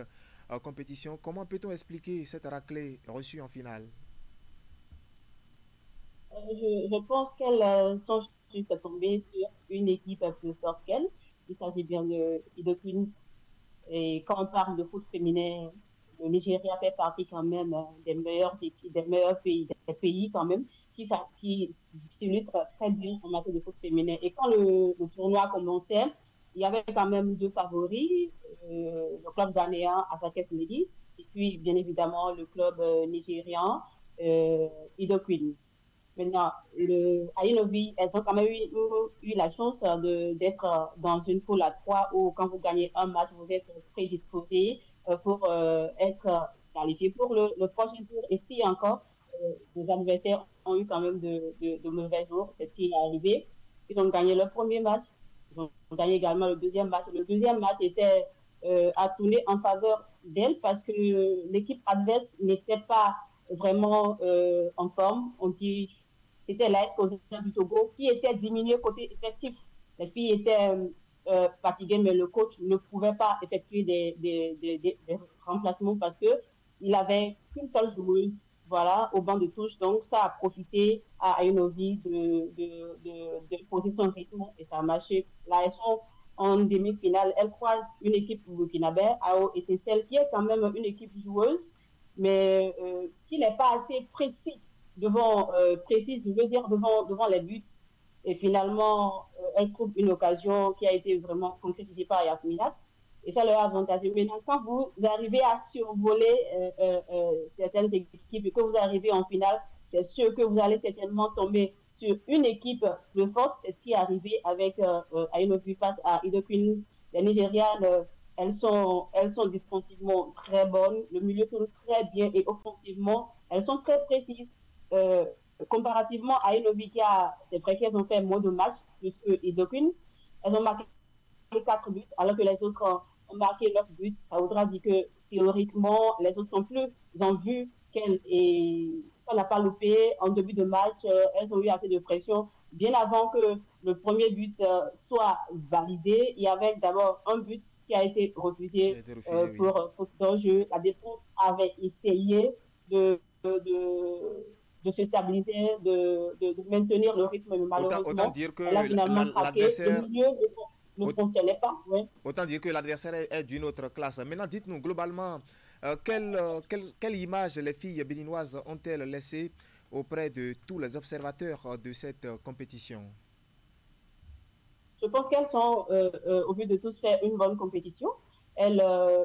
compétition, comment peut-on expliquer cette raclée reçue en finale? Je pense qu'elles sont juste tombées sur une équipe plus forte qu'elles. Il s'agit bien de Queens. Et quand on parle de foot féminin, le Nigeria fait partie quand même des meilleurs pays quand même qui s'illustrent très bien en matière de foot féminin. Et quand le tournoi commençait, il y avait quand même deux favoris, le club ghanéen Asakes Ladies et puis bien évidemment le club nigérian Edo Queens. Maintenant, à Inovi, elles ont quand même eu la chance d'être dans une poule à 3 où quand vous gagnez un match, vous êtes prédisposé pour être qualifié pour le prochain tour. Et si encore, les adversaires ont eu quand même de mauvais jours, c'est ce qui est arrivé. Ils ont gagné le premier match, ils ont gagné également le deuxième match. Le deuxième match était à tourner en faveur d'elles parce que l'équipe adverse n'était pas vraiment en forme. On dit c'était l'AS du Togo qui était diminué côté effectif. Les filles étaient fatiguées, mais le coach ne pouvait pas effectuer des remplacements parce qu'il avait qu'une seule joueuse au banc de touche. Donc, ça a profité à Ainovi de poser son rythme et ça a marché. Là, elles sont en demi-finale. Elles croisent une équipe burkinabé, AO Etincelle, qui est quand même une équipe joueuse, mais qui n'est pas assez précise devant les buts. Et finalement, elle trouve une occasion qui a été vraiment concrétisée par Yakuminat. Et ça leur a avantagé. Maintenant, quand vous arrivez à survoler certaines équipes et que vous arrivez en finale, c'est sûr que vous allez certainement tomber sur une équipe plus forte. C'est ce qui est arrivé avec Ainovi face à Edo Queens. Les Nigérianes, elles sont défensivement très bonnes. Le milieu tourne très bien et offensivement, elles sont très précises. Comparativement à Inovi, c'est vrai qu'elles ont fait moins de matchs que Edo Queens. Elles ont marqué 4 buts, alors que les autres ont marqué 9 buts. Ça voudra dire que théoriquement, les autres sont plus en vue qu'elles. Et ça n'a pas loupé. En début de match, elles ont eu assez de pression. Bien avant que le premier but soit validé, il y avait d'abord un but qui a été refusé, pour faute d'enjeu. La défense avait essayé de se stabiliser, de maintenir le rythme, mais malheureusement, autant dire que elle a finalement craqué. Le milieu ne fonctionnait pas. Ouais. Autant dire que l'adversaire est d'une autre classe. Maintenant, dites-nous globalement, quelle image les filles béninoises ont-elles laissée auprès de tous les observateurs de cette compétition? Je pense qu'elles sont, au vu de tous, fait une bonne compétition. Elles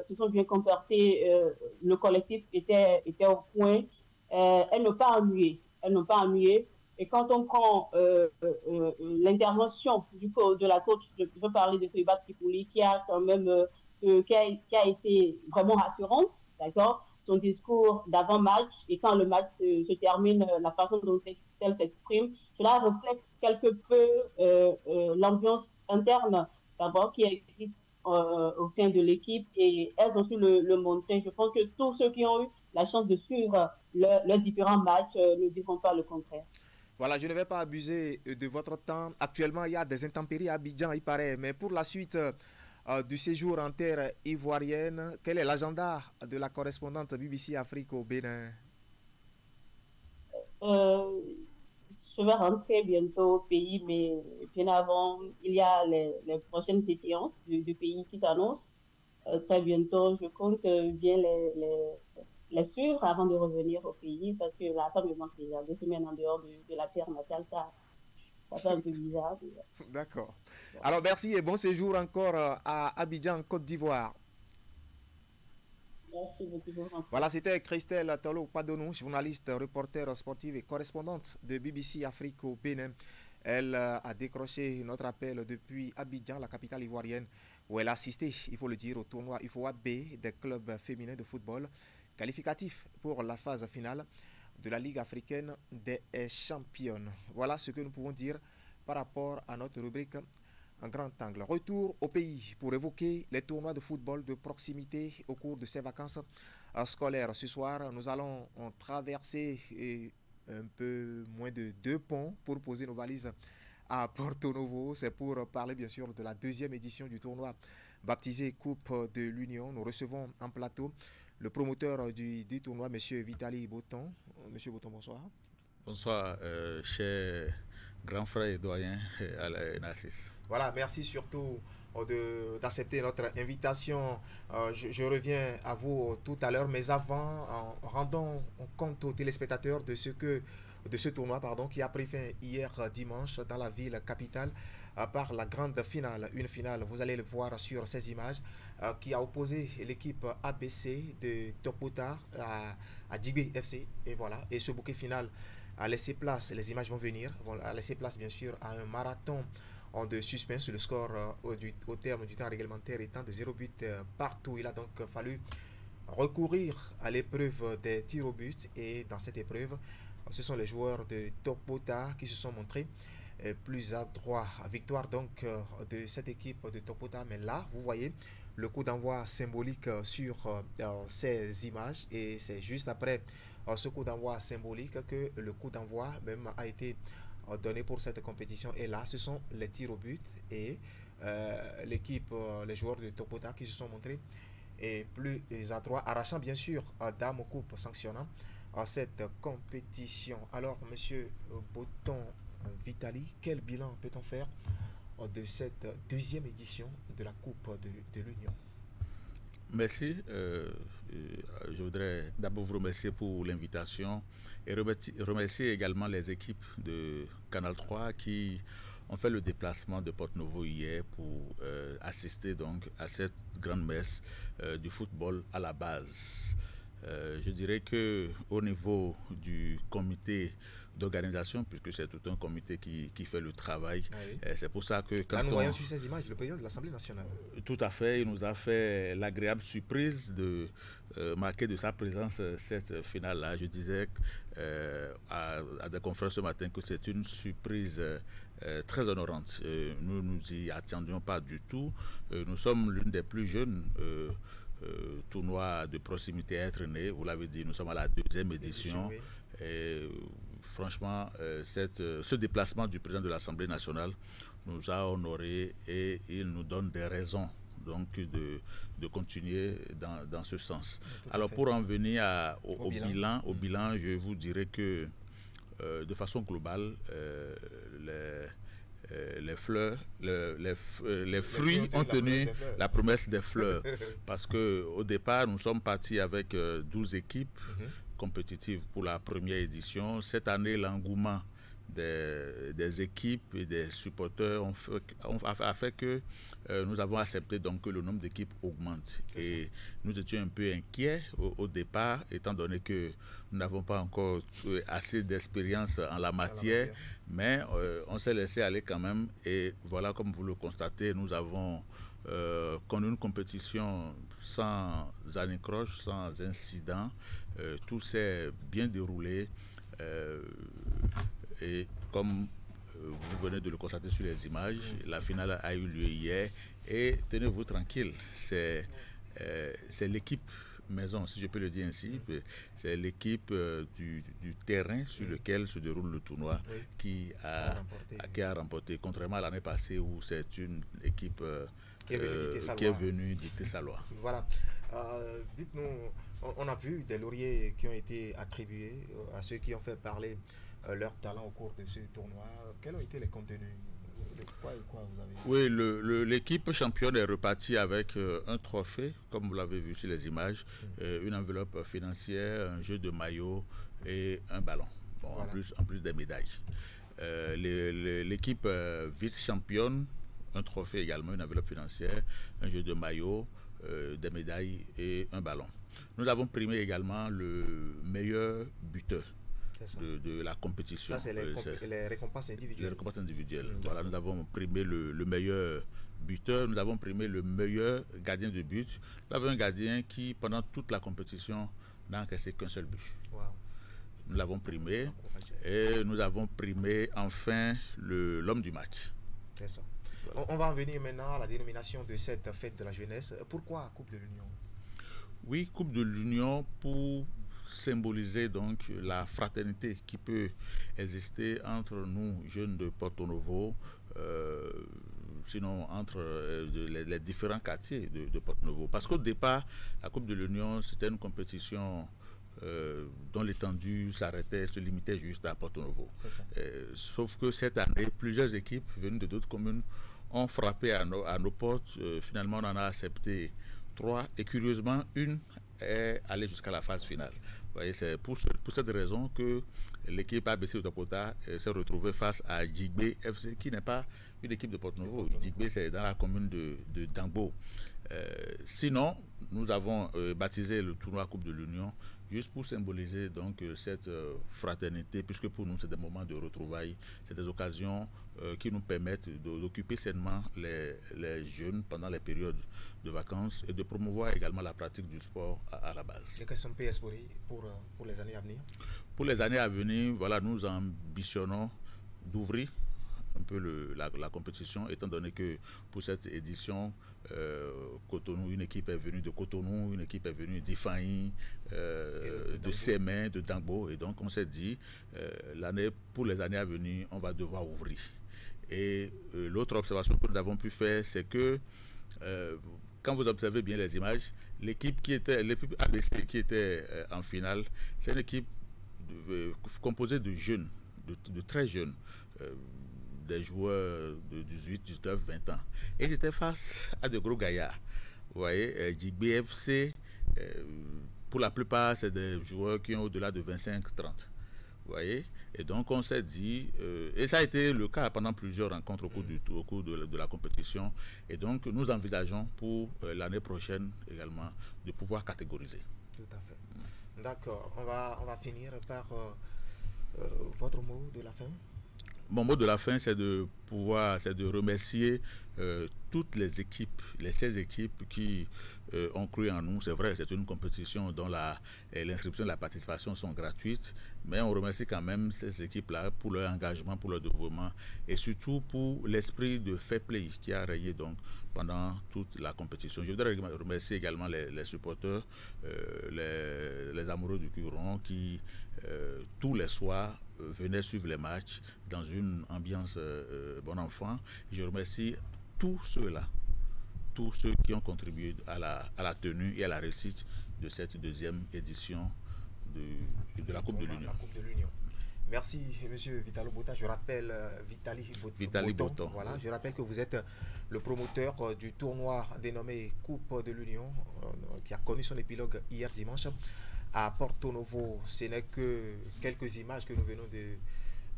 se sont bien comportées. Le collectif était au point. Elles n'ont pas ennuyé. Et quand on prend l'intervention de la coach, je veux parler de Toiba Tripouli, qui a quand même qui a été vraiment rassurante, d'accord. Son discours d'avant-match et quand le match se termine, la façon dont elle s'exprime, cela reflète quelque peu l'ambiance interne d'abord qui existe au sein de l'équipe et elles ont su le montrer. Je pense que tous ceux qui ont eu la chance de suivre leurs différents matchs ne diront pas le contraire. Voilà, je ne vais pas abuser de votre temps. Actuellement, il y a des intempéries à Abidjan, il paraît. Mais pour la suite du séjour en terre ivoirienne, quel est l'agenda de la correspondante BBC Afrique au Bénin? Je vais rentrer bientôt au pays, mais bien avant, il y a les prochaines séances du pays qui s'annoncent. Très bientôt, je compte bien les suivre avant de revenir au pays parce que là, ça me manque déjà 2 semaines en dehors de la terre natale, ça fait un peu bizarre. D'accord. Alors, merci et bon séjour encore à Abidjan, Côte d'Ivoire. Merci. je vous en prie. Voilà, c'était Christelle Tolo-Padonou, journaliste, reporter sportive et correspondante de BBC Afrique au Bénin. Elle a décroché notre appel depuis Abidjan, la capitale ivoirienne, où elle a assisté, il faut le dire, au tournoi UFOA B des clubs féminins de football, qualificatif pour la phase finale de la Ligue africaine des championnes. Voilà ce que nous pouvons dire par rapport à notre rubrique en grand angle. Retour au pays pour évoquer les tournois de football de proximité au cours de ces vacances scolaires. Ce soir, nous allons traverser un peu moins de 2 ponts pour poser nos valises à Porto Novo. C'est pour parler bien sûr de la 2e édition du tournoi baptisé Coupe de l'Union. Nous recevons en plateau le promoteur du tournoi, M. Vitali Boton. Monsieur Boton, bonsoir. Bonsoir, cher grand frère et doyen Nassis. Voilà, merci surtout d'accepter notre invitation. Je reviens à vous tout à l'heure, mais avant, rendons compte aux téléspectateurs de ce tournoi qui a pris fin hier dimanche dans la ville capitale par la grande finale. Une finale, vous allez le voir sur ces images, qui a opposé l'équipe ABC de Topota à Djibouti FC. Et voilà, et ce bouquet final a laissé place, les images vont venir, a laissé place bien sûr à un marathon de suspense. Le score au terme du temps réglementaire étant de 0 but partout. Il a donc fallu recourir à l'épreuve des tirs au but, et dans cette épreuve, ce sont les joueurs de Topota qui se sont montrés plus adroits. Victoire donc de cette équipe de Topota, mais là vous voyez le coup d'envoi symbolique sur ces images, et c'est juste après ce coup d'envoi symbolique que le coup d'envoi même a été donné pour cette compétition. Et là, ce sont les tirs au but, et l'équipe, les joueurs de Topota qui se sont montrés plus adroits, arrachant bien sûr dame coupe sanctionnant cette compétition. Alors, monsieur Boton Vitali, quel bilan peut-on faire de cette 2e édition de la Coupe de l'Union? Merci. Je voudrais d'abord vous remercier pour l'invitation et remercier également les équipes de Canal 3 qui ont fait le déplacement de Porto Novo hier pour assister donc à cette grande messe du football à la base. Je dirais que au niveau du comité d'organisation, puisque c'est tout un comité qui fait le travail, c'est pour ça que quand nous voyons sur ces images le président de l'Assemblée nationale. Tout à fait, il nous a fait l'agréable surprise de marquer de sa présence cette finale-là. Je disais à des confrères ce matin que c'est une surprise très honorante. Nous nous y attendions pas du tout. Nous sommes l'une des plus jeunes tournoi de proximité à être né. Vous l'avez dit, nous sommes à la 2e édition. Et franchement, ce déplacement du président de l'Assemblée nationale nous a honorés, et il nous donne des raisons donc de continuer dans ce sens. Alors pour en venir au bilan, je vous dirais que de façon globale, les fruits ont tenu la promesse des fleurs, parce qu'au départ nous sommes partis avec 12 équipes compétitives pour la première édition. Cette année, l'engouement des équipes et des supporters a fait que nous avons accepté donc que le nombre d'équipes augmente. Et nous étions un peu inquiets au départ, étant donné que nous n'avons pas encore assez d'expérience en la matière, mais on s'est laissé aller quand même. Et voilà, comme vous le constatez, nous avons connu une compétition sans anicroche, sans incident. Tout s'est bien déroulé. Et comme vous venez de le constater sur les images, la finale a eu lieu hier, et tenez-vous tranquille, c'est l'équipe maison, si je peux le dire ainsi, c'est l'équipe du terrain sur lequel se déroule le tournoi qui a remporté, contrairement à l'année passée où c'est une équipe qui est venue dicter sa loi. Voilà. Dites-nous, on a vu des lauriers qui ont été attribués à ceux qui ont fait parler leur talent au cours de ce tournoi. Quels ont été les contenus? Quoi vous avez... Oui, l'équipe championne est repartie avec un trophée, comme vous l'avez vu sur les images, une enveloppe financière, un jeu de maillot et un ballon, voilà. en plus des médailles. L'équipe vice-championne, un trophée également, une enveloppe financière, un jeu de maillot, des médailles et un ballon. Nous avons primé également le meilleur buteur de la compétition. Ça, c'est les récompenses individuelles. Les récompenses individuelles. Voilà, nous avons primé le meilleur buteur, nous avons primé le meilleur gardien de but. Nous avons un gardien qui, pendant toute la compétition, n'a encaissé qu'un seul but. Wow. Nous l'avons primé et nous avons primé enfin l'homme du match. C'est ça. Voilà. On va en venir maintenant à la dénomination de cette fête de la jeunesse. Pourquoi Coupe de l'Union? Oui, Coupe de l'Union pour symboliser donc la fraternité qui peut exister entre nous, jeunes de Porto Novo, sinon entre les différents quartiers de Porto Novo. Parce qu'au départ, la Coupe de l'Union, c'était une compétition dont l'étendue s'arrêtait, se limitait juste à Porto Novo. Sauf que cette année, plusieurs équipes venues de d'autres communes ont frappé à nos portes. Finalement, on en a accepté 3 et curieusement, une est allée jusqu'à la phase finale. Vous voyez, c'est pour cette raison que l'équipe ABC Utapota s'est retrouvée face à Djigbe FC, qui n'est pas une équipe de Porto Novo. Djigbe, c'est dans la commune de Dangbo. Sinon, nous avons baptisé le tournoi Coupe de l'Union juste pour symboliser donc cette fraternité, puisque pour nous c'est des moments de retrouvailles, c'est des occasions qui nous permettent d'occuper sainement les jeunes pendant les périodes de vacances et de promouvoir également la pratique du sport à la base. Et quels sont PS pour les années à venir? Pour les années à venir, voilà, nous ambitionnons d'ouvrir un peu la compétition, étant donné que pour cette édition, Cotonou, une équipe est venue de Cotonou, une équipe est venue d'Ifaï, de Sémin, de Dangbo, et donc on s'est dit, pour les années à venir, on va devoir ouvrir. Et l'autre observation que nous avons pu faire, c'est que quand vous observez bien les images, l'équipe ABC qui était en finale, c'est une équipe composée de jeunes, de très jeunes, des joueurs de 18, 19, 20 ans. Et ils étaient face à de gros gaillards. Vous voyez, Djigbe FC, pour la plupart, c'est des joueurs qui ont au-delà de 25, 30. Vous voyez? Et donc, on s'est dit, et ça a été le cas pendant plusieurs rencontres au cours de la compétition. Et donc, nous envisageons pour l'année prochaine également de pouvoir catégoriser. Tout à fait. D'accord. On va finir par votre mot de la fin. Mon mot de la fin, c'est de remercier toutes les équipes, les 16 équipes qui ont cru en nous. C'est vrai, c'est une compétition dont l'inscription et la participation sont gratuites, mais on remercie quand même ces équipes-là pour leur engagement, pour leur dévouement et surtout pour l'esprit de fair play qui a régné donc pendant toute la compétition. Je voudrais remercier également les supporters, les amoureux du Curon qui, tous les soirs, venaient suivre les matchs dans une ambiance bon enfant. Je remercie tous ceux-là, tous ceux qui ont contribué à la tenue et à la réussite de cette deuxième édition de la Coupe de l'Union. Merci, monsieur Vitalo Bota. Je rappelle Vitali Boton. Voilà, je rappelle que vous êtes le promoteur du tournoi dénommé Coupe de l'Union, qui a connu son épilogue hier dimanche à Porto Novo. Ce n'est que quelques images que nous venons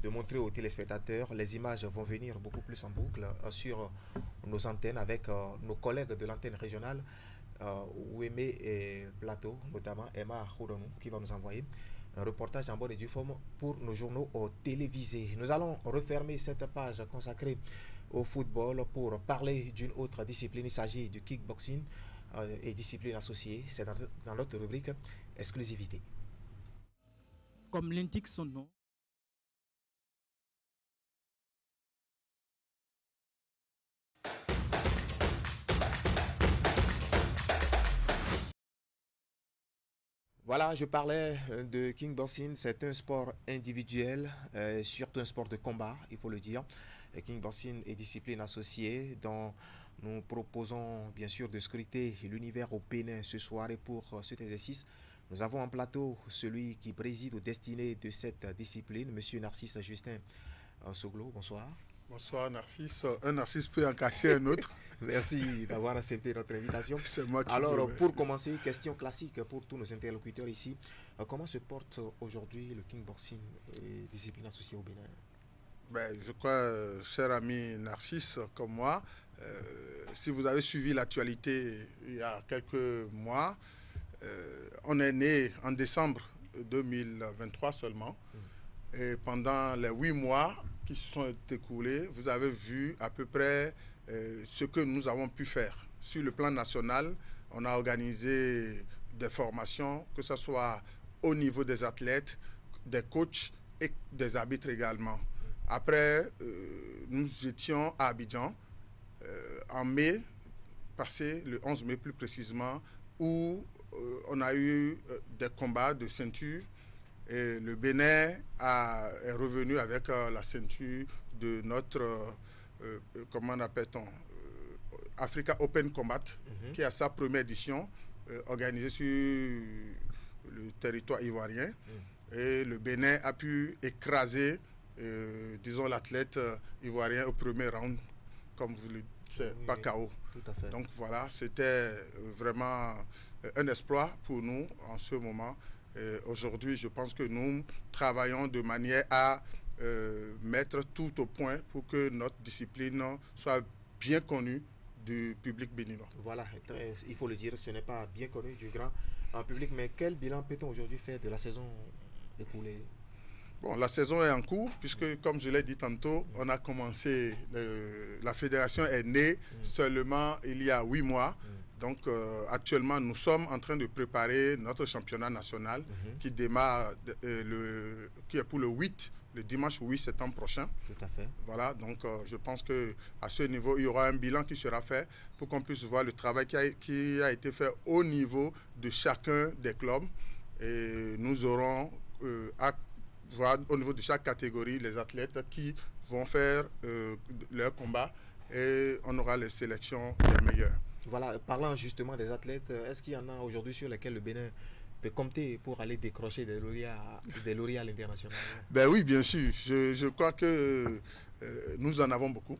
de montrer aux téléspectateurs. Les images vont venir beaucoup plus en boucle sur nos antennes avec nos collègues de l'antenne régionale, Ouémé et Plateau, notamment Emma Houdonou, qui va nous envoyer un reportage en bonne et due forme pour nos journaux télévisés. Nous allons refermer cette page consacrée au football pour parler d'une autre discipline. Il s'agit du kickboxing et discipline associée. C'est dans notre rubrique exclusivité. Comme l'indique son nom, voilà, je parlais de kickboxing. C'est un sport individuel, surtout un sport de combat, il faut le dire. Le kickboxing est discipline associée dont nous proposons bien sûr de scruter l'univers au Bénin ce soir. Et pour cet exercice, nous avons en plateau celui qui préside aux destinées de cette discipline, monsieur Narcisse Justin Soglo. Bonsoir. Bonsoir Narcisse. Un Narcisse peut en cacher un autre. Merci d'avoir accepté notre invitation. C'est moi qui Alors, pour commencer, question classique pour tous nos interlocuteurs ici. Comment se porte aujourd'hui le kickboxing et discipline associée au Bénin? Je crois, cher ami Narcisse, comme moi, si vous avez suivi l'actualité il y a quelques mois, on est né en décembre 2023 seulement. Et pendant les 8 mois qui se sont écoulés, vous avez vu à peu près ce que nous avons pu faire. Sur le plan national, on a organisé des formations, que ce soit au niveau des athlètes, des coachs et des arbitres également. Après, nous étions à Abidjan en mai, passé le 11 mai plus précisément, où on a eu des combats de ceinture. Et le Bénin est revenu avec la ceinture de notre, comment appelle-t-on, Africa Open Combat, qui a sa première édition organisée sur le territoire ivoirien. Et le Bénin a pu écraser, disons, l'athlète ivoirien au premier round, comme vous le dites, pas KO. Tout à fait. Donc voilà, c'était vraiment un exploit pour nous en ce moment. Aujourd'hui, je pense que nous travaillons de manière à mettre tout au point pour que notre discipline soit bien connue du public béninois. Voilà, il faut le dire, ce n'est pas bien connu du grand public, mais quel bilan peut-on aujourd'hui faire de la saison écoulée? Bon, la saison est en cours, puisque, comme je l'ai dit tantôt, on a commencé, la fédération est née seulement il y a 8 mois. Donc, actuellement, nous sommes en train de préparer notre championnat national qui démarre, qui est pour le dimanche 8 septembre prochain. Tout à fait. Voilà, donc je pense qu'à ce niveau, il y aura un bilan qui sera fait pour qu'on puisse voir le travail qui a été fait au niveau de chacun des clubs. Et nous aurons à voir au niveau de chaque catégorie les athlètes qui vont faire leur combat et on aura les sélections les meilleures. Voilà, parlant justement des athlètes, est-ce qu'il y en a aujourd'hui sur lesquels le Bénin peut compter pour aller décrocher des lauréats à l'international? Ben oui, bien sûr. Je crois que nous en avons beaucoup.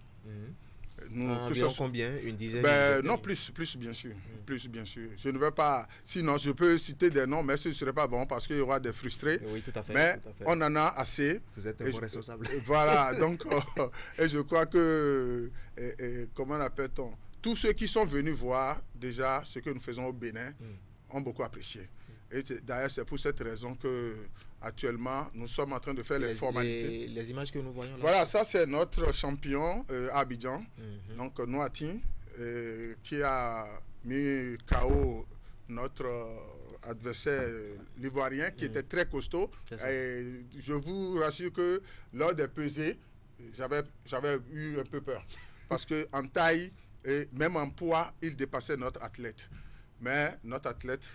Environ combien? Une dizaine? Non, plus bien sûr. Plus bien sûr. Je ne veux pas... Sinon, je peux citer des noms, mais ce ne serait pas bon parce qu'il y aura des frustrés. Oui, tout à fait. Mais tout à fait. On en a assez. Vous êtes un bon responsable. Voilà, donc, et je crois que... comment appelle-t-on? Tous ceux qui sont venus voir déjà ce que nous faisons au Bénin ont beaucoup apprécié. Et d'ailleurs, c'est pour cette raison que actuellement, nous sommes en train de faire les formalités. Les images que nous voyons là. Voilà, ça c'est notre champion à Abidjan, donc Noati, qui a mis KO notre adversaire l'ivoirien qui était très costaud. Et je vous rassure que lors des pesées, j'avais eu un peu peur. Parce qu'en taille et même en poids, il dépassait notre athlète. Mais notre athlète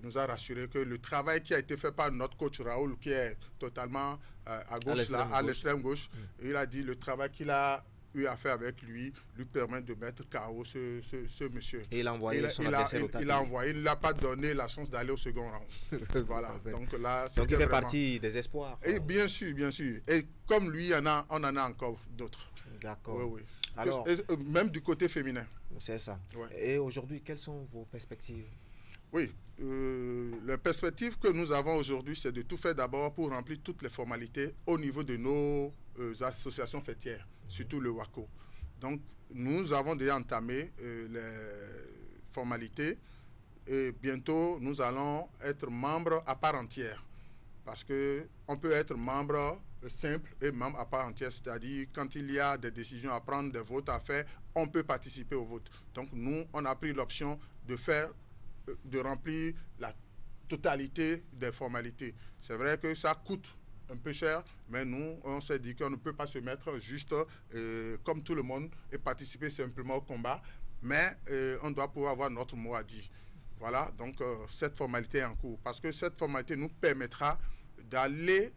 nous a rassuré que le travail qui a été fait par notre coach Raoul, qui est totalement à gauche, à l'extrême gauche, il a dit le travail qu'il a eu à faire avec lui permet de mettre KO ce monsieur. Et il a envoyé son adversaire au tapis. Il a envoyé, il ne l'a pas donné la chance d'aller au second round. Voilà. Donc là, il fait partie des espoirs. Et bien sûr, bien sûr. Et comme lui, on en a encore d'autres. D'accord. Oui, oui. Alors, même du côté féminin. C'est ça. Ouais. Et aujourd'hui, quelles sont vos perspectives? Oui, les perspectives que nous avons aujourd'hui, c'est de tout faire d'abord pour remplir toutes les formalités au niveau de nos associations fêtières, surtout le WACO. Donc, nous avons déjà entamé les formalités et bientôt, nous allons être membres à part entière. Parce qu'on peut être membre simple et membre à part entière, c'est-à-dire quand il y a des décisions à prendre, des votes à faire, on peut participer au vote. Donc, nous, on a pris l'option de remplir la totalité des formalités. C'est vrai que ça coûte un peu cher, mais nous, on s'est dit qu'on ne peut pas se mettre juste comme tout le monde et participer simplement au combat, mais on doit pouvoir avoir notre mot à dire. Voilà, donc cette formalité est en cours, parce que cette formalité nous permettra d'aller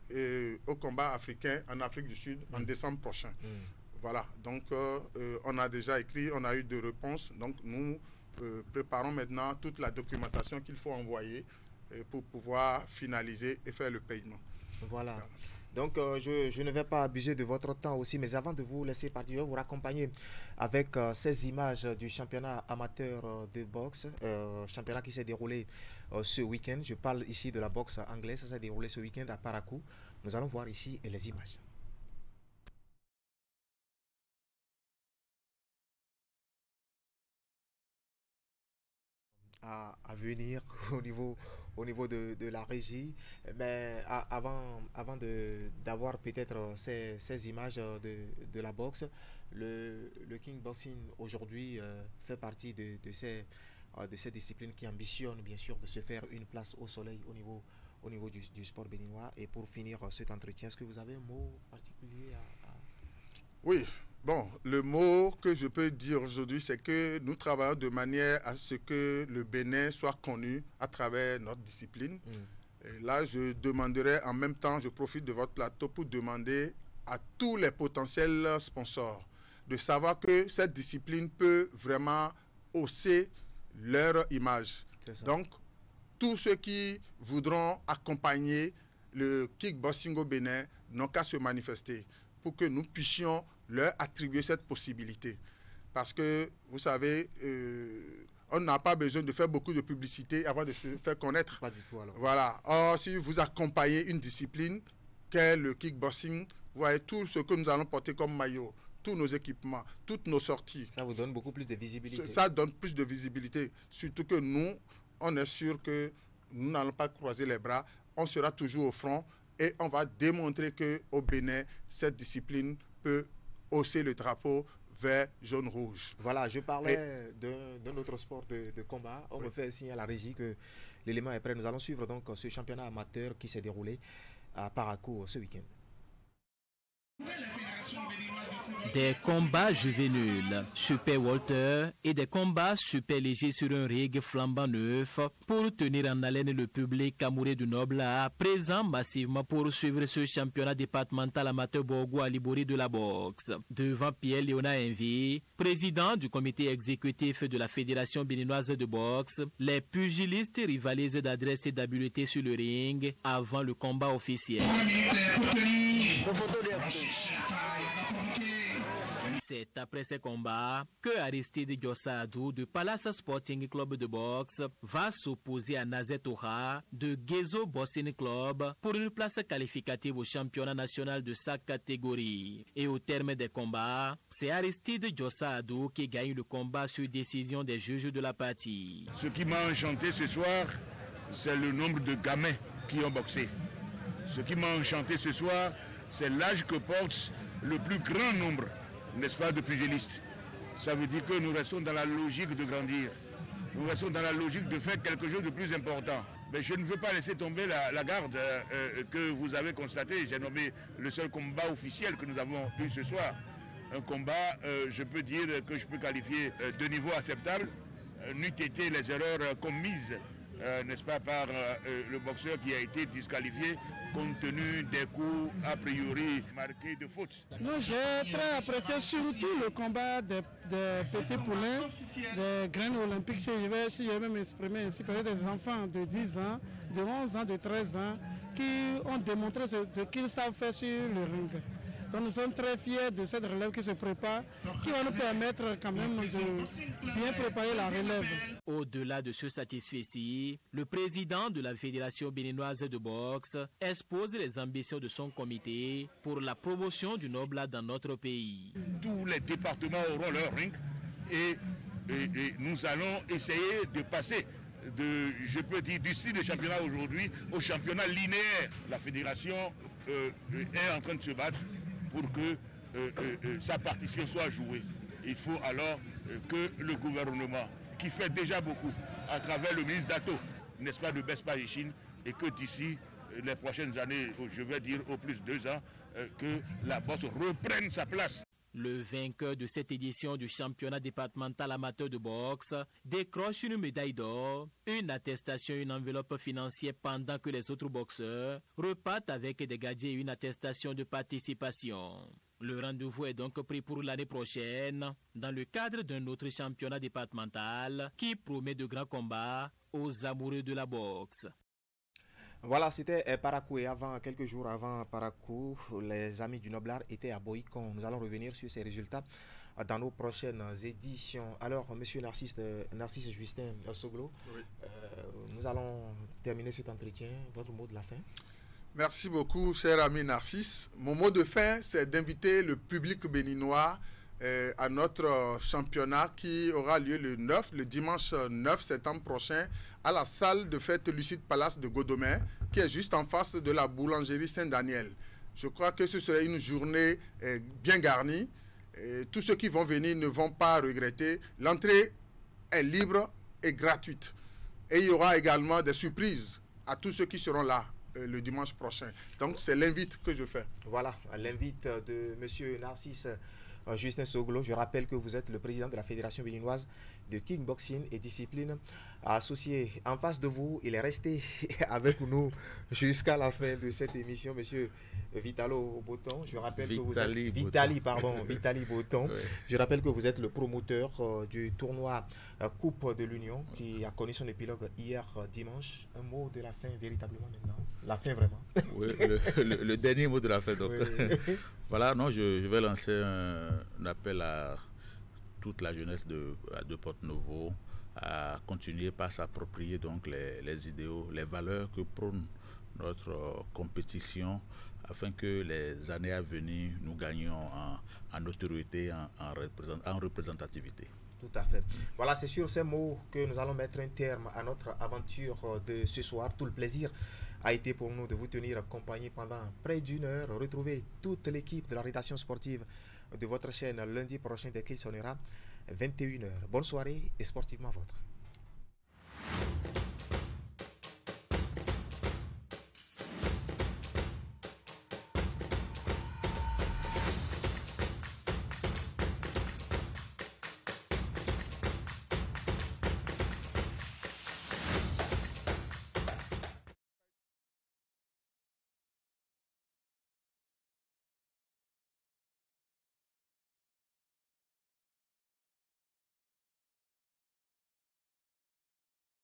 au combat africain en Afrique du Sud en décembre prochain. Voilà, donc on a déjà écrit, on a eu 2 réponses, donc nous préparons maintenant toute la documentation qu'il faut envoyer pour pouvoir finaliser et faire le paiement. Voilà. Donc, je ne vais pas abuser de votre temps aussi, mais avant de vous laisser partir, je vais vous raccompagner avec ces images du championnat amateur de boxe, championnat qui s'est déroulé ce week-end. Je parle ici de la boxe anglaise, ça s'est déroulé ce week-end à Parakou. Nous allons voir ici les images. à venir au niveau de la régie. Mais avant d'avoir peut-être ces images de la boxe, le kickboxing aujourd'hui fait partie de ces disciplines qui ambitionnent bien sûr de se faire une place au soleil au niveau du sport béninois. Et pour finir cet entretien, est-ce que vous avez un mot particulier Oui, bon, le mot que je peux dire aujourd'hui, c'est que nous travaillons de manière à ce que le Bénin soit connu à travers notre discipline. Et là, je demanderai en même temps, je profite de votre plateau pour demander à tous les potentiels sponsors de savoir que cette discipline peut vraiment hausser leur image. Donc, tous ceux qui voudront accompagner le kickboxing au Bénin n'ont qu'à se manifester pour que nous puissions leur attribuer cette possibilité. Parce que, vous savez, on n'a pas besoin de faire beaucoup de publicité avant de se faire connaître. Pas du tout alors. Voilà. Or, si vous accompagnez une discipline qu'est le kickboxing, vous voyez tout ce que nous allons porter comme maillot, tous nos équipements, toutes nos sorties. Ça vous donne beaucoup plus de visibilité. Ça donne plus de visibilité. Surtout que nous, on est sûr que nous n'allons pas croiser les bras. On sera toujours au front et on va démontrer qu'au Bénin, cette discipline peut hausser le drapeau vert, jaune, rouge. Voilà, je parlais d'un autre sport de combat. On me fait signe à la régie que l'élément est prêt. Nous allons suivre donc ce championnat amateur qui s'est déroulé à Parakou ce week-end. Des combats juvéniles, super Walter et des combats super légers sur un ring flambant neuf pour tenir en haleine le public amoureux du noble à présent massivement pour suivre ce championnat départemental amateur Borgo à Libori de la boxe. Devant Pierre-Léonard Envy, président du comité exécutif de la Fédération béninoise de boxe, les pugilistes rivalisent d'adresse et d'habileté sur le ring avant le combat officiel. C'est après ces combats que Aristide Diosadou du Palace Sporting Club de boxe va s'opposer à Nazet Oha de Gezo Boxing Club pour une place qualificative au championnat national de sa catégorie. Et au terme des combats, c'est Aristide Diosadou qui gagne le combat sur décision des juges de la partie. Ce qui m'a enchanté ce soir, c'est le nombre de gamins qui ont boxé. Ce qui m'a enchanté ce soir, c'est l'âge que porte le plus grand nombre, n'est-ce pas, de pugilistes. Ça veut dire que nous restons dans la logique de grandir. Nous restons dans la logique de faire quelque chose de plus important. Mais je ne veux pas laisser tomber la garde que vous avez constatée. J'ai nommé le seul combat officiel que nous avons eu ce soir. Un combat, je peux dire que je peux qualifier de niveau acceptable, n'eût été les erreurs commises, n'est-ce pas, par le boxeur qui a été disqualifié compte tenu des coups a priori marqués de faute. J'ai très apprécié surtout le combat des petits poulains, des graines olympiques. Si je vais m'exprimer ainsi, peut-être des enfants de 10 ans, de 11 ans, de 13 ans, qui ont démontré ce qu'ils savent faire sur le ring. Donc nous sommes très fiers de cette relève qui se prépare, qui va nous permettre quand même de bien préparer la relève. Au-delà de ce satisfait-ci, le président de la Fédération béninoise de boxe expose les ambitions de son comité pour la promotion du noble dans notre pays. Tous les départements auront leur ring et nous allons essayer de passer je peux dire, du style de championnat aujourd'hui au championnat linéaire. La fédération est en train de se battre pour que sa partition soit jouée. Il faut alors que le gouvernement, qui fait déjà beaucoup à travers le ministre Dato, n'est-ce pas, ne baisse pas les chines, et que d'ici les prochaines années, je vais dire au plus 2 ans, que la boxe reprenne sa place. Le vainqueur de cette édition du championnat départemental amateur de boxe décroche une médaille d'or, une attestation et une enveloppe financière pendant que les autres boxeurs repartent avec des gadgets et une attestation de participation. Le rendez-vous est donc pris pour l'année prochaine dans le cadre d'un autre championnat départemental qui promet de grands combats aux amoureux de la boxe. Voilà, c'était Parakou et quelques jours avant Parakou, les amis du Noblard étaient à Boïcon. Nous allons revenir sur ces résultats dans nos prochaines éditions. Alors, monsieur Narcisse Justin Soglo, oui. Nous allons terminer cet entretien. Votre mot de la fin? Merci beaucoup, cher ami Narcisse. Mon mot de fin, c'est d'inviter le public béninois à notre championnat qui aura lieu le dimanche 9 septembre prochain à la salle de fête Lucide Palace de Godomain, qui est juste en face de la boulangerie Saint-Daniel. Je crois que ce serait une journée bien garnie. Et tous ceux qui vont venir ne vont pas regretter. L'entrée est libre et gratuite. Et il y aura également des surprises à tous ceux qui seront là le dimanche prochain. Donc c'est l'invite que je fais. Voilà, l'invite de M. Narcisse Justin Soglo. Je rappelle que vous êtes le président de la Fédération béninoise de kickboxing et discipline associée. En face de vous, il est resté avec nous jusqu'à la fin de cette émission, M. Vitalo Boton. Je rappelle que vous êtes Vitali Boton. Oui. Je rappelle que vous êtes le promoteur du tournoi Coupe de l'Union qui a connu son épilogue hier dimanche. Un mot de la fin véritablement maintenant. La fin vraiment. Oui, le dernier mot de la fin. Donc. Oui. Voilà, non, je vais lancer un appel à toute la jeunesse de Porto-Novo à continuer par s'approprier donc les idéaux, les valeurs que prône notre compétition, afin que les années à venir, nous gagnions en autorité, en représentativité. Tout à fait. Voilà, c'est sur ces mots que nous allons mettre un terme à notre aventure de ce soir. Tout le plaisir a été pour nous de vous tenir compagnie pendant près d'une heure. Retrouvez toute l'équipe de la rédaction sportive de votre chaîne lundi prochain dès qu'il sonnera 21h. Bonne soirée et sportivement vôtre.